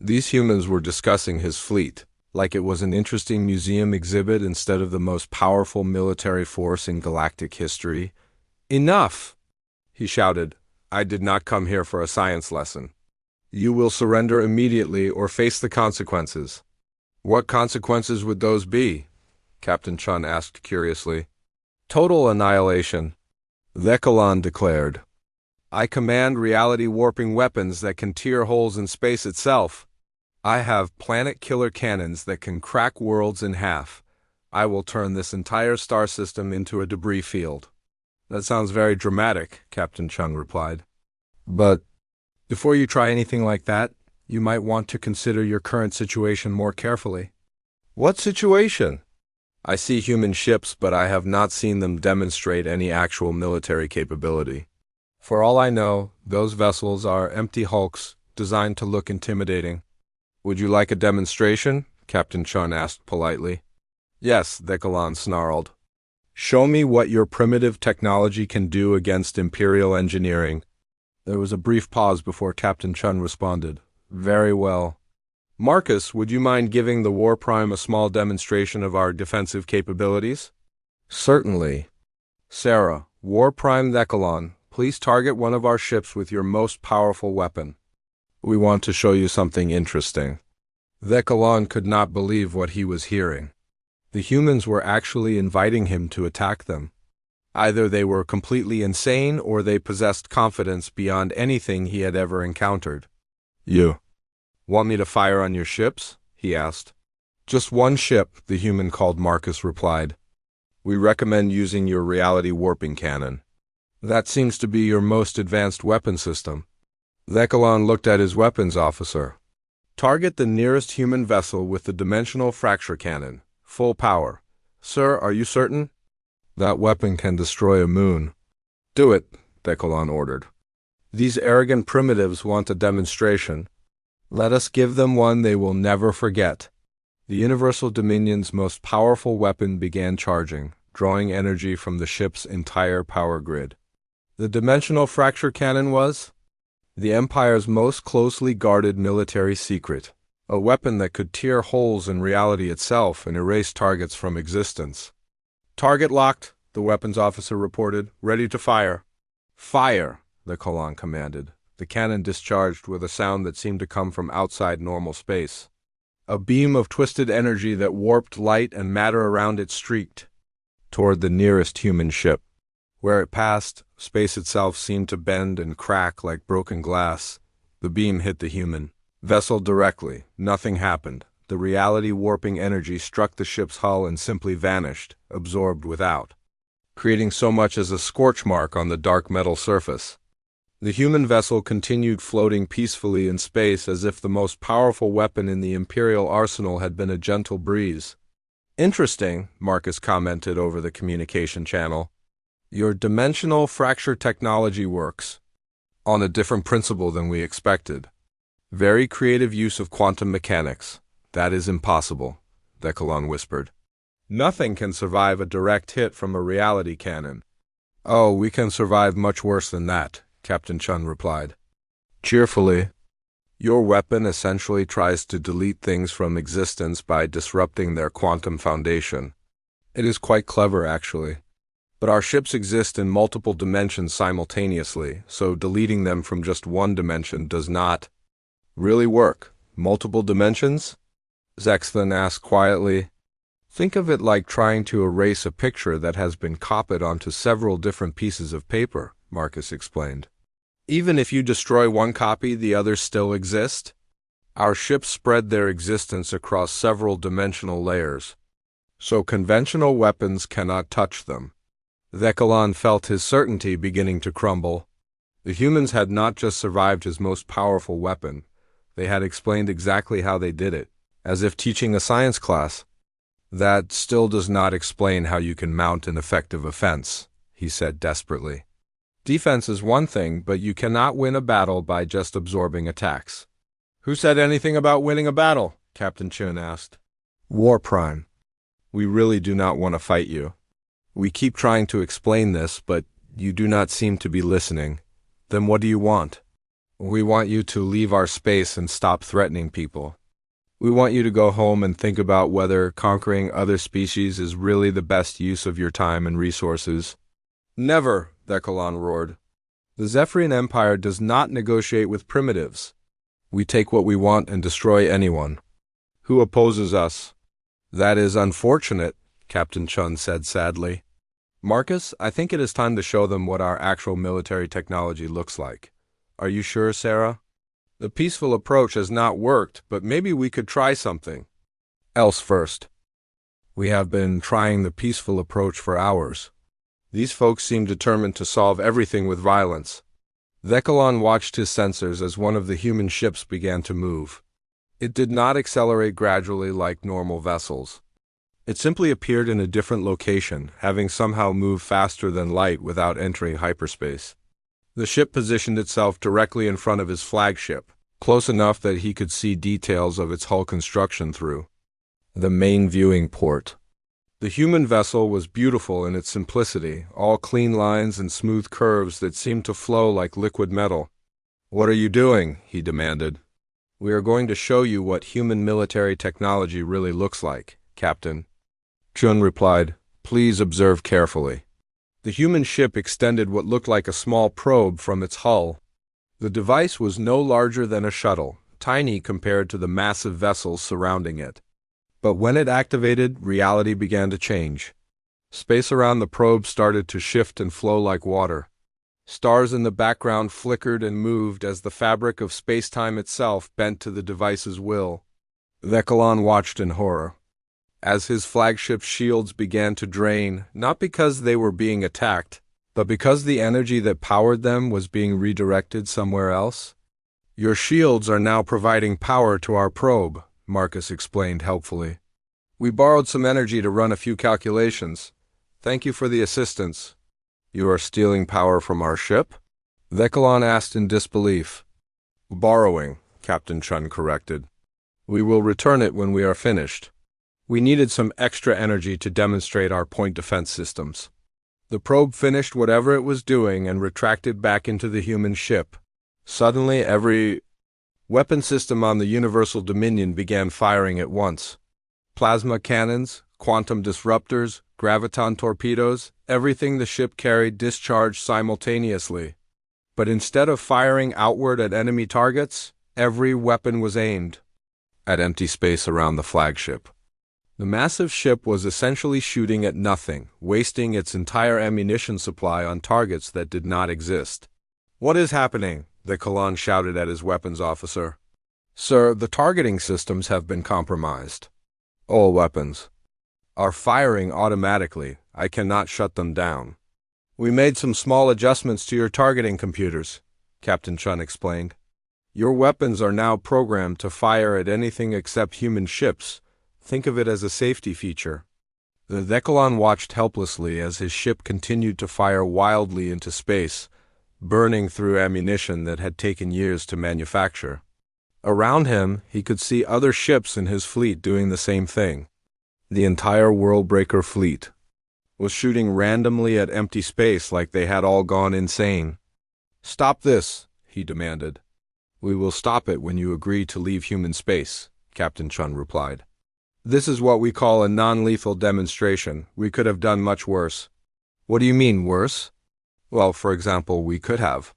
These humans were discussing his fleet, like it was an interesting museum exhibit instead of the most powerful military force in galactic history. Enough! He shouted. I did not come here for a science lesson. You will surrender immediately or face the consequences. What consequences would those be? Captain Chun asked curiously. Total annihilation, Decalan declared. I command reality-warping weapons that can tear holes in space itself. I have planet-killer cannons that can crack worlds in half. I will turn this entire star system into a debris field. That sounds very dramatic, Captain Chung replied. But before you try anything like that, you might want to consider your current situation more carefully. What situation? I see human ships, but I have not seen them demonstrate any actual military capability. For all I know, those vessels are empty hulks designed to look intimidating. Would you like a demonstration? Captain Chun asked politely. Yes, Decalan snarled. Show me what your primitive technology can do against Imperial engineering. There was a brief pause before Captain Chun responded. Very well. Marcus, would you mind giving the War Prime a small demonstration of our defensive capabilities? Certainly. Sarah, War Prime Decalan, please target one of our ships with your most powerful weapon. We want to show you something interesting. Decalan could not believe what he was hearing. The humans were actually inviting him to attack them. Either they were completely insane or they possessed confidence beyond anything he had ever encountered. You want me to fire on your ships? He asked. Just one ship, the human called Marcus replied. We recommend using your reality warping cannon. That seems to be your most advanced weapon system. Vecalon looked at his weapons officer. Target the nearest human vessel with the dimensional fracture cannon. Full power. Sir, are you certain? That weapon can destroy a moon. Do it, Vecalon ordered. These arrogant primitives want a demonstration. Let us give them one they will never forget. The Universal Dominion's most powerful weapon began charging, drawing energy from the ship's entire power grid. The dimensional fracture cannon was the Empire's most closely guarded military secret, a weapon that could tear holes in reality itself and erase targets from existence. Target locked, the weapons officer reported, ready to fire. Fire, the Colon commanded. The cannon discharged with a sound that seemed to come from outside normal space. A beam of twisted energy that warped light and matter around it streaked toward the nearest human ship. Where it passed, space itself seemed to bend and crack like broken glass. The beam hit the human vessel directly. Nothing happened. The reality-warping energy struck the ship's hull and simply vanished, absorbed without, creating so much as a scorch mark on the dark metal surface. The human vessel continued floating peacefully in space as if the most powerful weapon in the Imperial arsenal had been a gentle breeze. Interesting, Marcus commented over the communication channel. Your dimensional fracture technology works on a different principle than we expected. Very creative use of quantum mechanics. That is impossible, Vecalon whispered. Nothing can survive a direct hit from a reality cannon. Oh, we can survive much worse than that, Captain Chun replied. Cheerfully, your weapon essentially tries to delete things from existence by disrupting their quantum foundation. It is quite clever, actually. But our ships exist in multiple dimensions simultaneously, so deleting them from just one dimension does not really work. Multiple dimensions? Zexthan asked quietly. Think of it like trying to erase a picture that has been copied onto several different pieces of paper, Marcus explained. Even if you destroy one copy, the others still exist? Our ships spread their existence across several dimensional layers, so conventional weapons cannot touch them. Vecalon felt his certainty beginning to crumble. The humans had not just survived his most powerful weapon, they had explained exactly how they did it, as if teaching a science class. That still does not explain how you can mount an effective offense, he said desperately. Defense is one thing, but you cannot win a battle by just absorbing attacks. Who said anything about winning a battle? Captain Chun asked. War Prime. We really do not want to fight you. We keep trying to explain this, but you do not seem to be listening. Then what do you want? We want you to leave our space and stop threatening people. We want you to go home and think about whether conquering other species is really the best use of your time and resources. Never, Vecalon roared. The Zephyrian Empire does not negotiate with primitives. We take what we want and destroy anyone who opposes us. That is unfortunate, Captain Chun said sadly. Marcus, I think it is time to show them what our actual military technology looks like. Are you sure, Sarah? The peaceful approach has not worked, but maybe we could try something else first. We have been trying the peaceful approach for hours. These folks seem determined to solve everything with violence. Vecalon watched his sensors as one of the human ships began to move. It did not accelerate gradually like normal vessels. It simply appeared in a different location, having somehow moved faster than light without entering hyperspace. The ship positioned itself directly in front of his flagship, close enough that he could see details of its hull construction through the main viewing port. The human vessel was beautiful in its simplicity, all clean lines and smooth curves that seemed to flow like liquid metal. What are you doing? He demanded. We are going to show you what human military technology really looks like, Captain. Chun replied, Please observe carefully. The human ship extended what looked like a small probe from its hull. The device was no larger than a shuttle, tiny compared to the massive vessels surrounding it. But when it activated, reality began to change. Space around the probe started to shift and flow like water. Stars in the background flickered and moved as the fabric of space-time itself bent to the device's will. Vekilon watched in horror. As his flagship's shields began to drain, not because they were being attacked, but because the energy that powered them was being redirected somewhere else. Your shields are now providing power to our probe, Marcus explained helpfully. We borrowed some energy to run a few calculations. Thank you for the assistance. You are stealing power from our ship? Vekilon asked in disbelief. Borrowing, Captain Chun corrected. We will return it when we are finished. We needed some extra energy to demonstrate our point defense systems. The probe finished whatever it was doing and retracted back into the human ship. Suddenly, every weapon system on the Universal Dominion began firing at once. Plasma cannons, quantum disruptors, graviton torpedoes, everything the ship carried discharged simultaneously. But instead of firing outward at enemy targets, every weapon was aimed at empty space around the flagship. The massive ship was essentially shooting at nothing, wasting its entire ammunition supply on targets that did not exist. What is happening? Vekilon shouted at his weapons officer. Sir, the targeting systems have been compromised. All weapons are firing automatically. I cannot shut them down. We made some small adjustments to your targeting computers, Captain Chun explained. Your weapons are now programmed to fire at anything except human ships. Think of it as a safety feature. The Vekilon watched helplessly as his ship continued to fire wildly into space, burning through ammunition that had taken years to manufacture. Around him, he could see other ships in his fleet doing the same thing. The entire Worldbreaker fleet was shooting randomly at empty space like they had all gone insane. Stop this, he demanded. We will stop it when you agree to leave human space, Captain Chun replied. This is what we call a non-lethal demonstration. We could have done much worse. What do you mean, worse? Well, for example, we could have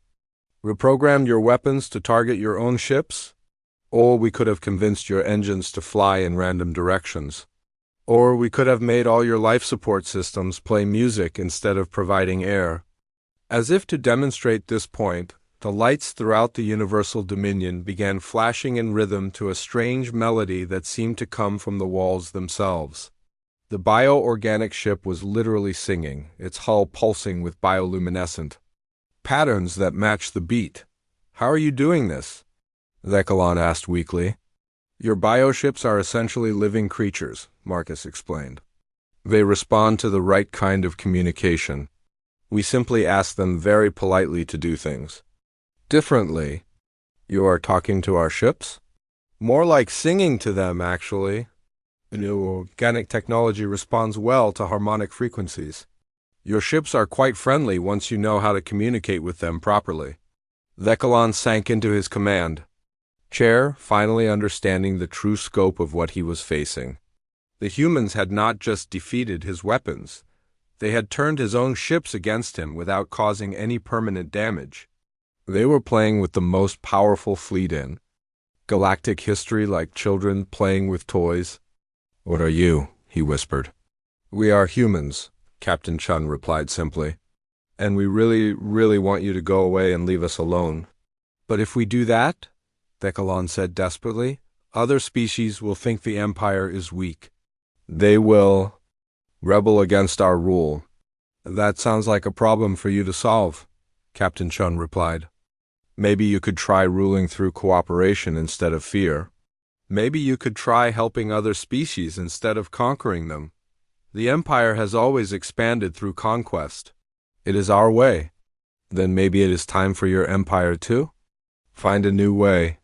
reprogrammed your weapons to target your own ships, or we could have convinced your engines to fly in random directions, or we could have made all your life support systems play music instead of providing air. As if to demonstrate this point, the lights throughout the Universal Dominion began flashing in rhythm to a strange melody that seemed to come from the walls themselves. The bioorganic ship was literally singing, its hull pulsing with bioluminescent patterns that matched the beat. How are you doing this? Vekilon asked weakly. Your bioships are essentially living creatures, Marcus explained. They respond to the right kind of communication. We simply ask them very politely to do things differently. You are talking to our ships? More like singing to them, actually. Organic technology responds well to harmonic frequencies. Your ships are quite friendly once you know how to communicate with them properly. Vekilon sank into his command chair, finally understanding the true scope of what he was facing. The humans had not just defeated his weapons. They had turned his own ships against him without causing any permanent damage. They were playing with the most powerful fleet in galactic history, like children playing with toys. What are you? He whispered. We are humans, Captain Chun replied simply. And we really want you to go away and leave us alone. But if we do that, Vekilon said desperately, other species will think the Empire is weak. They will rebel against our rule. That sounds like a problem for you to solve, Captain Chun replied. Maybe you could try ruling through cooperation instead of fear. Maybe you could try helping other species instead of conquering them. The Empire has always expanded through conquest. It is our way. Then maybe it is time for your Empire too? Find a new way.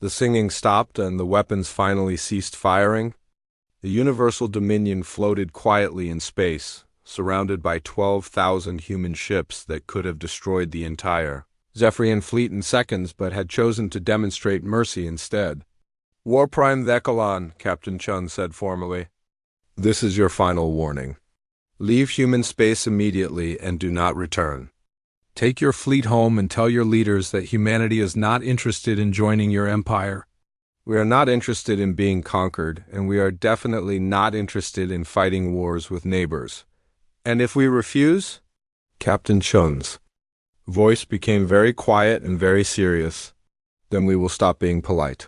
The singing stopped and the weapons finally ceased firing. The Universal Dominion floated quietly in space, surrounded by 12,000 human ships that could have destroyed the entire Zephyrian fleet in seconds, but had chosen to demonstrate mercy instead. War Prime Vekilon, Captain Chun said formally. This is your final warning. Leave human space immediately and do not return. Take your fleet home and tell your leaders that humanity is not interested in joining your empire. We are not interested in being conquered, and we are definitely not interested in fighting wars with neighbors. And if we refuse? Captain Chun's voice became very quiet and very serious. Then we will stop being polite.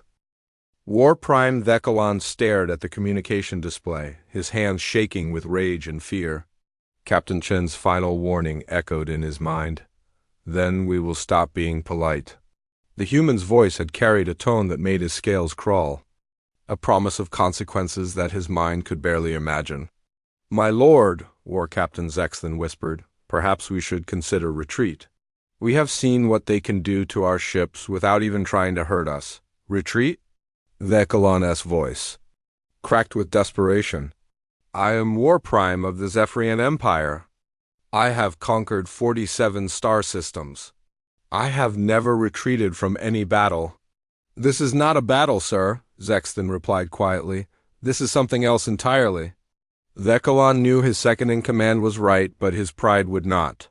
War Prime Thecalon stared at the communication display, his hands shaking with rage and fear. Captain Chen's final warning echoed in his mind. Then we will stop being polite. The human's voice had carried a tone that made his scales crawl, a promise of consequences that his mind could barely imagine. My lord, War Captain Zexton whispered, perhaps we should consider retreat. We have seen what they can do to our ships without even trying to hurt us. Retreat? Thecalon's voice cracked with desperation. I am War Prime of the Zephyrian Empire. I have conquered 47 star systems. I have never retreated from any battle. This is not a battle, sir, Zexton replied quietly. This is something else entirely. Thecalon knew his second-in-command was right, but his pride would not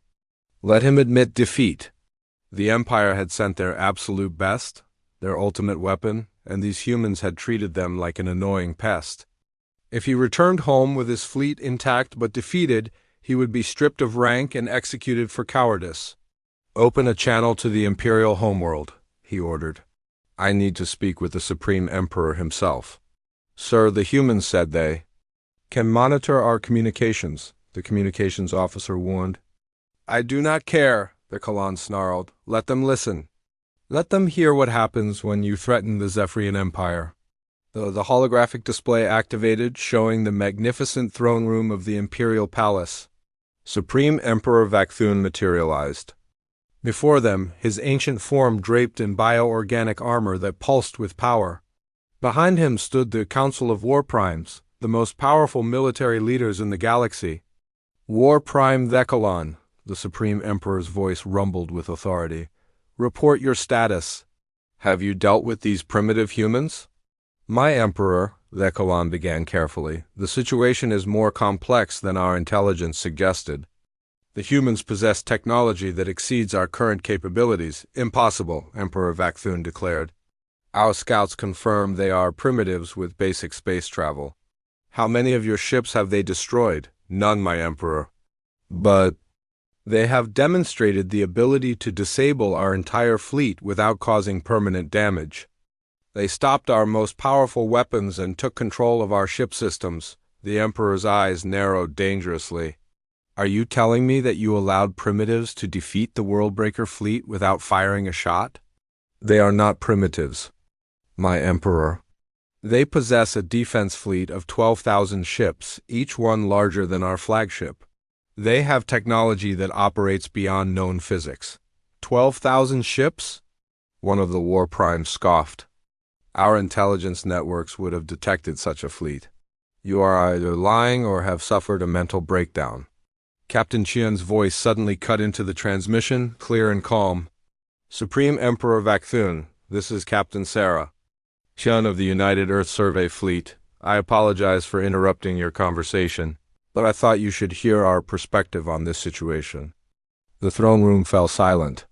let him admit defeat. The Empire had sent their absolute best, their ultimate weapon, and these humans had treated them like an annoying pest. If he returned home with his fleet intact but defeated, he would be stripped of rank and executed for cowardice. Open a channel to the Imperial homeworld, he ordered. I need to speak with the Supreme Emperor himself. Sir, the humans said they can monitor our communications, the communications officer warned. I do not care, Thecalon snarled. Let them listen. Let them hear what happens when you threaten the Zephyrian Empire. The holographic display activated, showing the magnificent throne room of the Imperial Palace. Supreme Emperor Vakthun materialized. Before them, his ancient form draped in bioorganic armor that pulsed with power. Behind him stood the Council of War Primes, the most powerful military leaders in the galaxy. War Prime Thecalon, the Supreme Emperor's voice rumbled with authority. Report your status. Have you dealt with these primitive humans? My Emperor, Thecalon began carefully, the situation is more complex than our intelligence suggested. The humans possess technology that exceeds our current capabilities. Impossible, Emperor Vakthun declared. Our scouts confirm they are primitives with basic space travel. How many of your ships have they destroyed? None, my Emperor. But they have demonstrated the ability to disable our entire fleet without causing permanent damage. They stopped our most powerful weapons and took control of our ship systems. The Emperor's eyes narrowed dangerously. Are you telling me that you allowed primitives to defeat the Worldbreaker fleet without firing a shot? They are not primitives, my Emperor. They possess a defense fleet of 12,000 ships, each one larger than our flagship. They have technology that operates beyond known physics. 12,000 ships? One of the War Primes scoffed. Our intelligence networks would have detected such a fleet. You are either lying or have suffered a mental breakdown. Captain Qian's voice suddenly cut into the transmission, clear and calm. Supreme Emperor Vakthun, this is Captain Sarah, Qian of the United Earth Survey Fleet. I apologize for interrupting your conversation, but I thought you should hear our perspective on this situation. The throne room fell silent.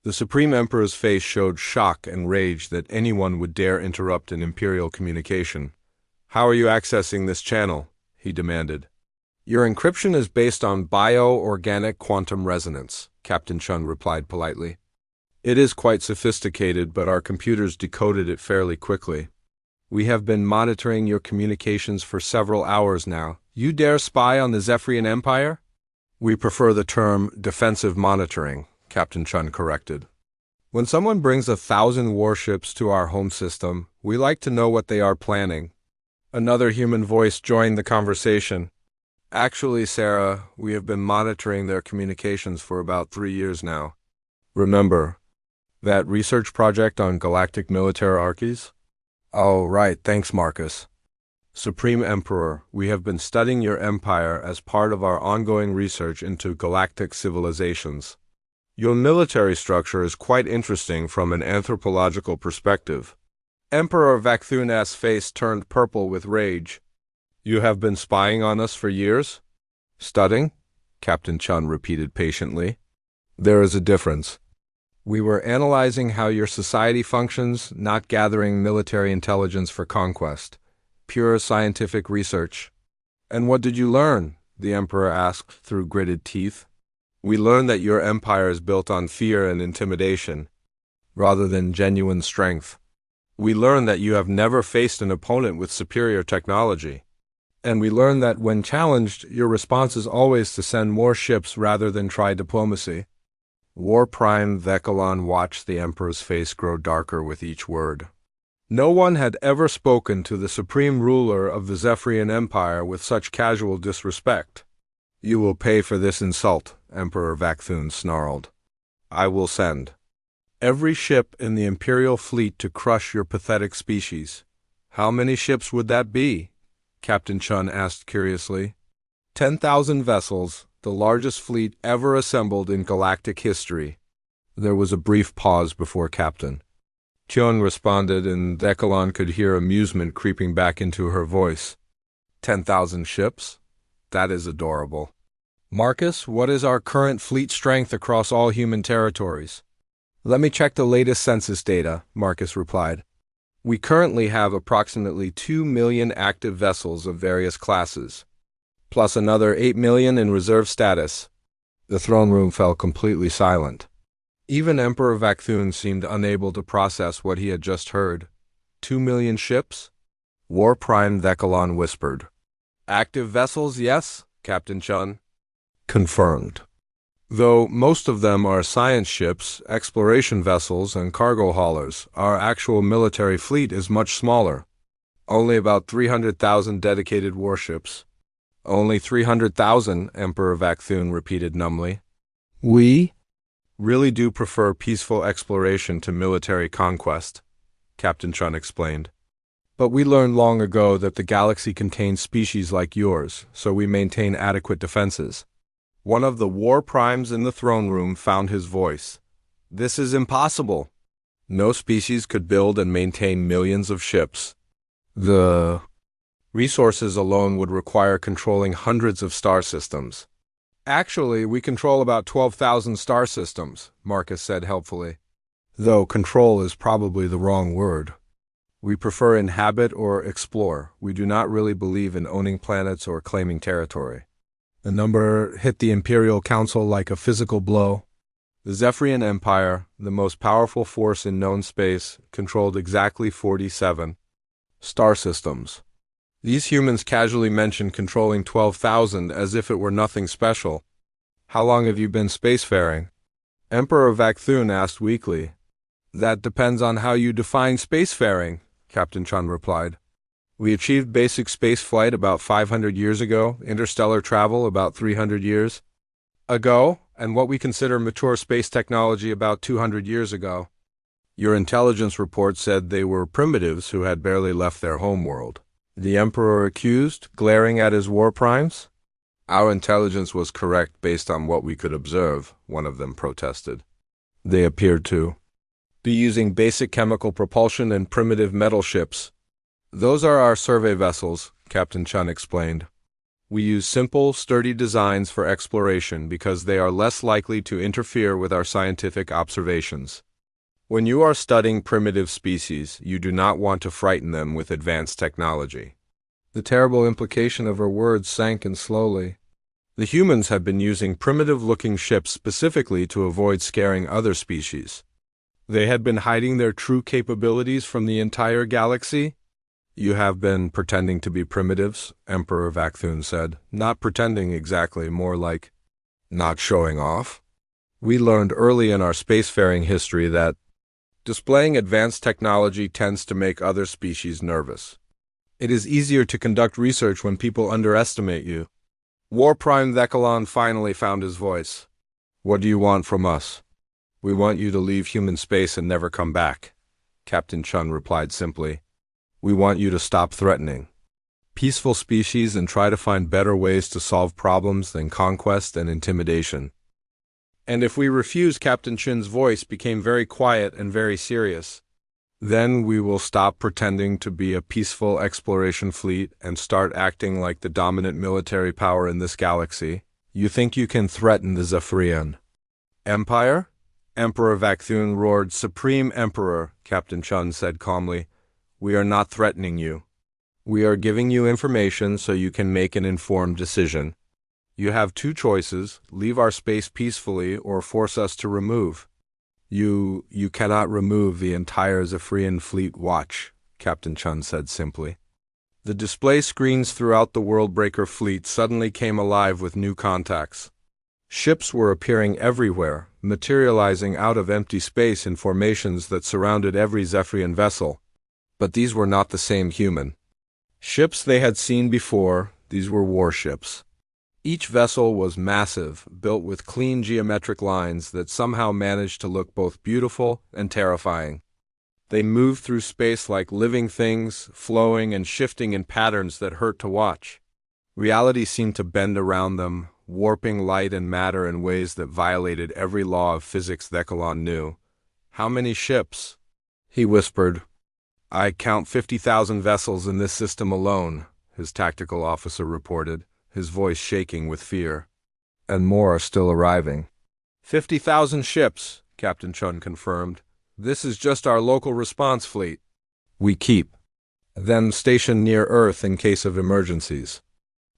The Supreme Emperor's face showed shock and rage that anyone would dare interrupt an Imperial communication. How are you accessing this channel? He demanded. Your encryption is based on bioorganic quantum resonance, Captain Chun replied politely. It is quite sophisticated, but our computers decoded it fairly quickly. We have been monitoring your communications for several hours now. You dare spy on the Zephyrian Empire? We prefer the term defensive monitoring, Captain Chun corrected. When someone brings 1,000 warships to our home system, we like to know what they are planning. Another human voice joined the conversation. Actually, Sarah, we have been monitoring their communications for about 3 years now. Remember that research project on galactic military archies? Oh, right, thanks, Marcus. Supreme Emperor, we have been studying your empire as part of our ongoing research into galactic civilizations. Your military structure is quite interesting from an anthropological perspective. Emperor Vakthun's face turned purple with rage. You have been spying on us for years? Studying? Captain Chun repeated patiently. There is a difference. We were analyzing how your society functions, not gathering military intelligence for conquest. Pure scientific research. And what did you learn? The Emperor asked through gritted teeth. We learned that your empire is built on fear and intimidation, rather than genuine strength. We learn that you have never faced an opponent with superior technology. And we learn that when challenged, your response is always to send more ships rather than try diplomacy. War Prime Vecalon watched the Emperor's face grow darker with each word. No one had ever spoken to the supreme ruler of the Zephyrian Empire with such casual disrespect. You will pay for this insult, Emperor Vakthun snarled. I will send every ship in the Imperial fleet to crush your pathetic species. How many ships would that be? Captain Chun asked curiously. 10,000 vessels, the largest fleet ever assembled in galactic history. There was a brief pause before Captain Chun responded, and Vecalon could hear amusement creeping back into her voice. 10,000 ships? That is adorable. Marcus, what is our current fleet strength across all human territories? Let me check the latest census data, Marcus replied. We currently have approximately 2 million active vessels of various classes, plus another 8 million in reserve status. The throne room fell completely silent. Even Emperor Vakthun seemed unable to process what he had just heard. 2 million ships? War Prime Vecalon whispered. Active vessels, yes, Captain Chun. Confirmed. Though most of them are science ships, exploration vessels, and cargo haulers, our actual military fleet is much smaller. Only about 300,000 dedicated warships. Only 300,000, Emperor Vakthun repeated numbly. We really do prefer peaceful exploration to military conquest, Captain Chun explained. But we learned long ago that the galaxy contains species like yours, so we maintain adequate defenses. One of the war primes in the throne room found his voice. This is impossible. No species could build and maintain millions of ships. The resources alone would require controlling hundreds of star systems. Actually, we control about 12,000 star systems, Marcus said helpfully. Though control is probably the wrong word. We prefer inhabit or explore. We do not really believe in owning planets or claiming territory. The number hit the Imperial Council like a physical blow. The Zephyrian Empire, the most powerful force in known space, controlled exactly 47 star systems. These humans casually mentioned controlling 12,000 as if it were nothing special. How long have you been spacefaring? Emperor Vakthun asked weakly. That depends on how you define spacefaring, Captain Chun replied. We achieved basic space flight about 500 years ago, interstellar travel about 300 years ago, and what we consider mature space technology about 200 years ago. Your intelligence report said they were primitives who had barely left their homeworld. The Emperor accused, glaring at his war primes. Our intelligence was correct based on what we could observe, one of them protested. They appeared to be using basic chemical propulsion and primitive metal ships. Those are our survey vessels, Captain Chun explained. We use simple, sturdy designs for exploration because they are less likely to interfere with our scientific observations. When you are studying primitive species, you do not want to frighten them with advanced technology. The terrible implication of her words sank in slowly. The humans have been using primitive-looking ships specifically to avoid scaring other species. They had been hiding their true capabilities from the entire galaxy. You have been pretending to be primitives, Emperor Vakthun said. Not pretending exactly, more like not showing off. We learned early in our spacefaring history that displaying advanced technology tends to make other species nervous. It is easier to conduct research when people underestimate you. War Prime Vecalon finally found his voice. What do you want from us? We want you to leave human space and never come back, Captain Chun replied simply. We want you to stop threatening peaceful species and try to find better ways to solve problems than conquest and intimidation. And if we refuse, Captain Chun's voice became very quiet and very serious. Then we will stop pretending to be a peaceful exploration fleet and start acting like the dominant military power in this galaxy. You think you can threaten the Zephyrian Empire? Emperor Vakthun roared. Supreme Emperor, Captain Chun said calmly. We are not threatening you. We are giving you information so you can make an informed decision. You have two choices, leave our space peacefully or force us to remove You cannot remove the entire Zephyrian fleet watch, Captain Chun said simply. The display screens throughout the Worldbreaker fleet suddenly came alive with new contacts. Ships were appearing everywhere, materializing out of empty space in formations that surrounded every Zephyrian vessel. But these were not the same human ships they had seen before. These were warships. Each vessel was massive, built with clean geometric lines that somehow managed to look both beautiful and terrifying. They moved through space like living things, flowing and shifting in patterns that hurt to watch. Reality seemed to bend around them, warping light and matter in ways that violated every law of physics Thekalon knew. "How many ships?" he whispered. "I count 50,000 vessels in this system alone," his tactical officer reported, his voice shaking with fear. "And more are still arriving." 50,000 ships, Captain Chun confirmed. "This is just our local response fleet. We keep them stationed near Earth in case of emergencies."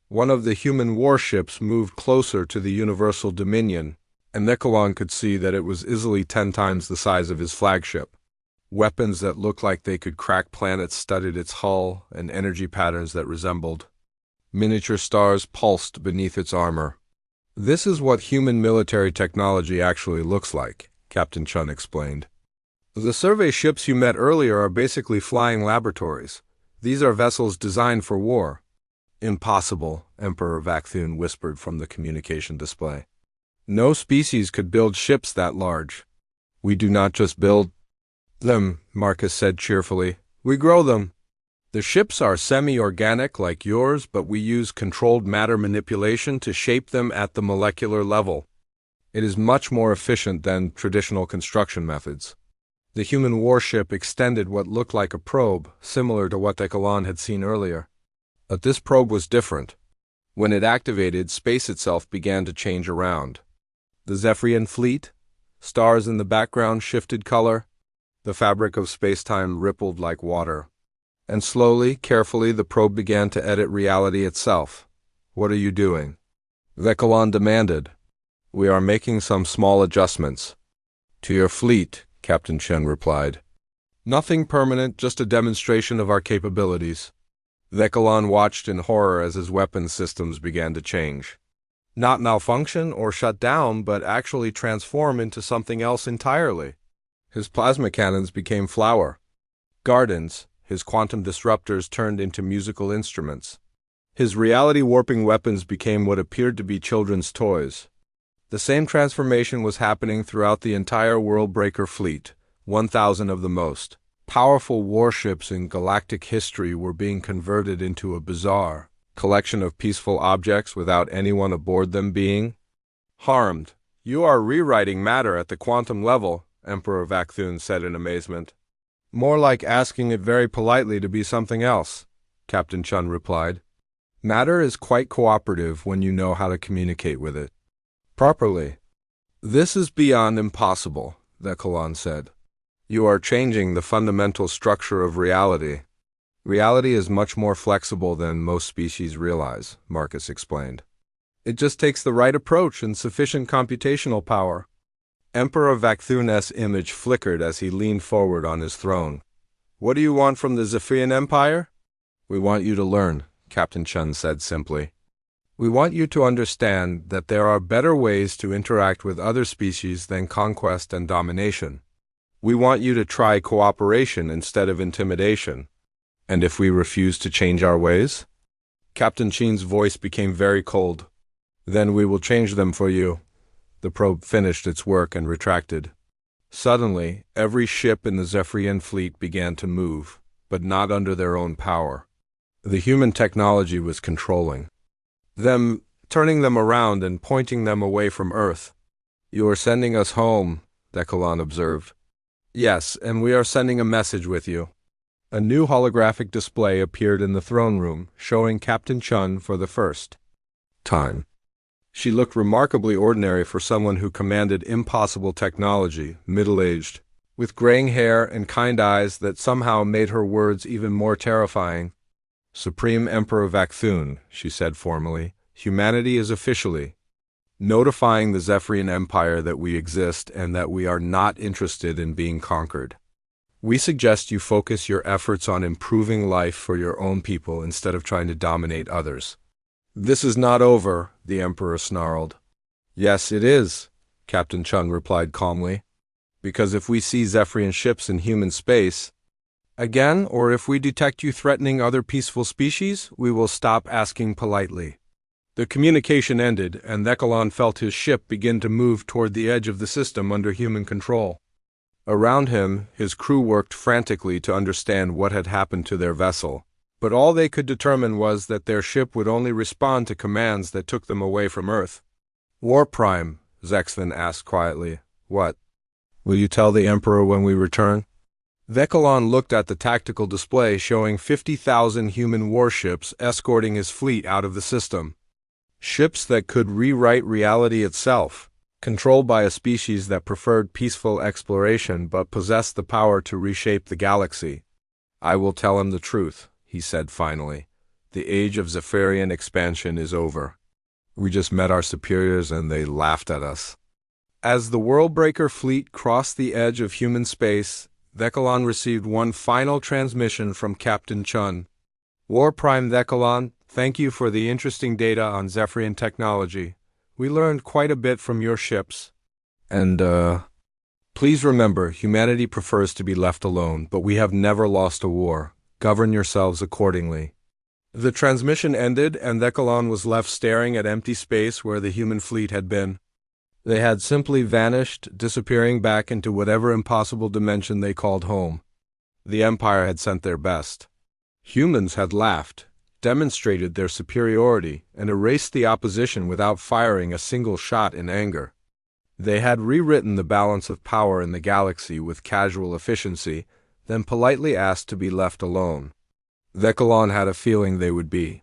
One of the human warships moved closer to the Universal Dominion, and Thekalon could see that it was easily 10 times the size of his flagship. Weapons that looked like they could crack planets studded its hull, and energy patterns that resembled miniature stars pulsed beneath its armor. "This is what human military technology actually looks like," Captain Chun explained. "The survey ships you met earlier are basically flying laboratories. These are vessels designed for war." "Impossible," Emperor Vakthun whispered from the communication display. "No species could build ships that large." "We do not just build them," Marcus said cheerfully. "We grow them. The ships are semi-organic like yours, but we use controlled matter manipulation to shape them at the molecular level. It is much more efficient than traditional construction methods." The human warship extended what looked like a probe, similar to what Thekalon had seen earlier. But this probe was different. When it activated, space itself began to change around. The Zephyrian fleet, stars in the background shifted color. The fabric of space-time rippled like water. And slowly, carefully, the probe began to edit reality itself. "What are you doing?" Thekalon demanded. "We are making some small adjustments." "To your fleet," Captain Chen replied. "Nothing permanent, just a demonstration of our capabilities." Thekalon watched in horror as his weapons systems began to change. Not malfunction or shut down, but actually transform into something else entirely. His plasma cannons became flower gardens, his quantum disruptors turned into musical instruments. His reality-warping weapons became what appeared to be children's toys. The same transformation was happening throughout the entire Worldbreaker fleet. 1,000 of the most powerful warships in galactic history were being converted into a bizarre collection of peaceful objects without anyone aboard them being harmed. "You are rewriting matter at the quantum level," Emperor Vakthun said in amazement. "More like asking it very politely to be something else," Captain Chun replied. "Matter is quite cooperative when you know how to communicate with it properly." "This is beyond impossible," Thekalon said. "You are changing the fundamental structure of reality." "Reality is much more flexible than most species realize," Marcus explained. "It just takes the right approach and sufficient computational power." Emperor Vakthun's image flickered as he leaned forward on his throne. "What do you want from the Zephyrian Empire?" "We want you to learn," Captain Chun said simply. "We want you to understand that there are better ways to interact with other species than conquest and domination. We want you to try cooperation instead of intimidation." "And if we refuse to change our ways?" Captain Chin's voice became very cold. "Then we will change them for you." The probe finished its work and retracted. Suddenly, every ship in the Zephyrian fleet began to move, but not under their own power. The human technology was controlling them, turning them around and pointing them away from Earth. "You are sending us home," Thekalon observed. "Yes, and we are sending a message with you." A new holographic display appeared in the throne room, showing Captain Chun for the first time. She looked remarkably ordinary for someone who commanded impossible technology, middle-aged, with graying hair and kind eyes that somehow made her words even more terrifying. "Supreme Emperor Vakthun," she said formally, "humanity is officially notifying the Zephyrian Empire that we exist and that we are not interested in being conquered. We suggest you focus your efforts on improving life for your own people instead of trying to dominate others. This is not over, the Emperor snarled. Yes, it is, Captain Chun replied calmly. Because if we see Zephyrian ships in human space again, or if we detect you threatening other peaceful species, we will stop asking politely. The communication ended, and Thecalon felt his ship begin to move toward the edge of the system under human control. Around him, his crew worked frantically to understand what had happened to their vessel, but all they could determine was that their ship would only respond to commands that took them away from Earth. War Prime, Zex then asked quietly. What? Will you tell the Emperor when we return? Thecalon looked at the tactical display showing 50,000 human warships escorting his fleet out of the system. Ships that could rewrite reality itself, controlled by a species that preferred peaceful exploration but possessed the power to reshape the galaxy. I will tell him the truth, he said finally. The age of Zephyrian expansion is over. We just met our superiors and they laughed at us. As the Worldbreaker fleet crossed the edge of human space, Thecalon received one final transmission from Captain Chun. War Prime Thecalon, thank you for the interesting data on Zephyrian technology. We learned quite a bit from your ships. And, please remember, humanity prefers to be left alone, but we have never lost a war. Govern yourselves accordingly. The transmission ended, and Thecalon was left staring at empty space where the human fleet had been. They had simply vanished, disappearing back into whatever impossible dimension they called home. The Empire had sent their best. Humans had laughed, demonstrated their superiority, and erased the opposition without firing a single shot in anger. They had rewritten the balance of power in the galaxy with casual efficiency, then politely asked to be left alone. Thecalon had a feeling they would be.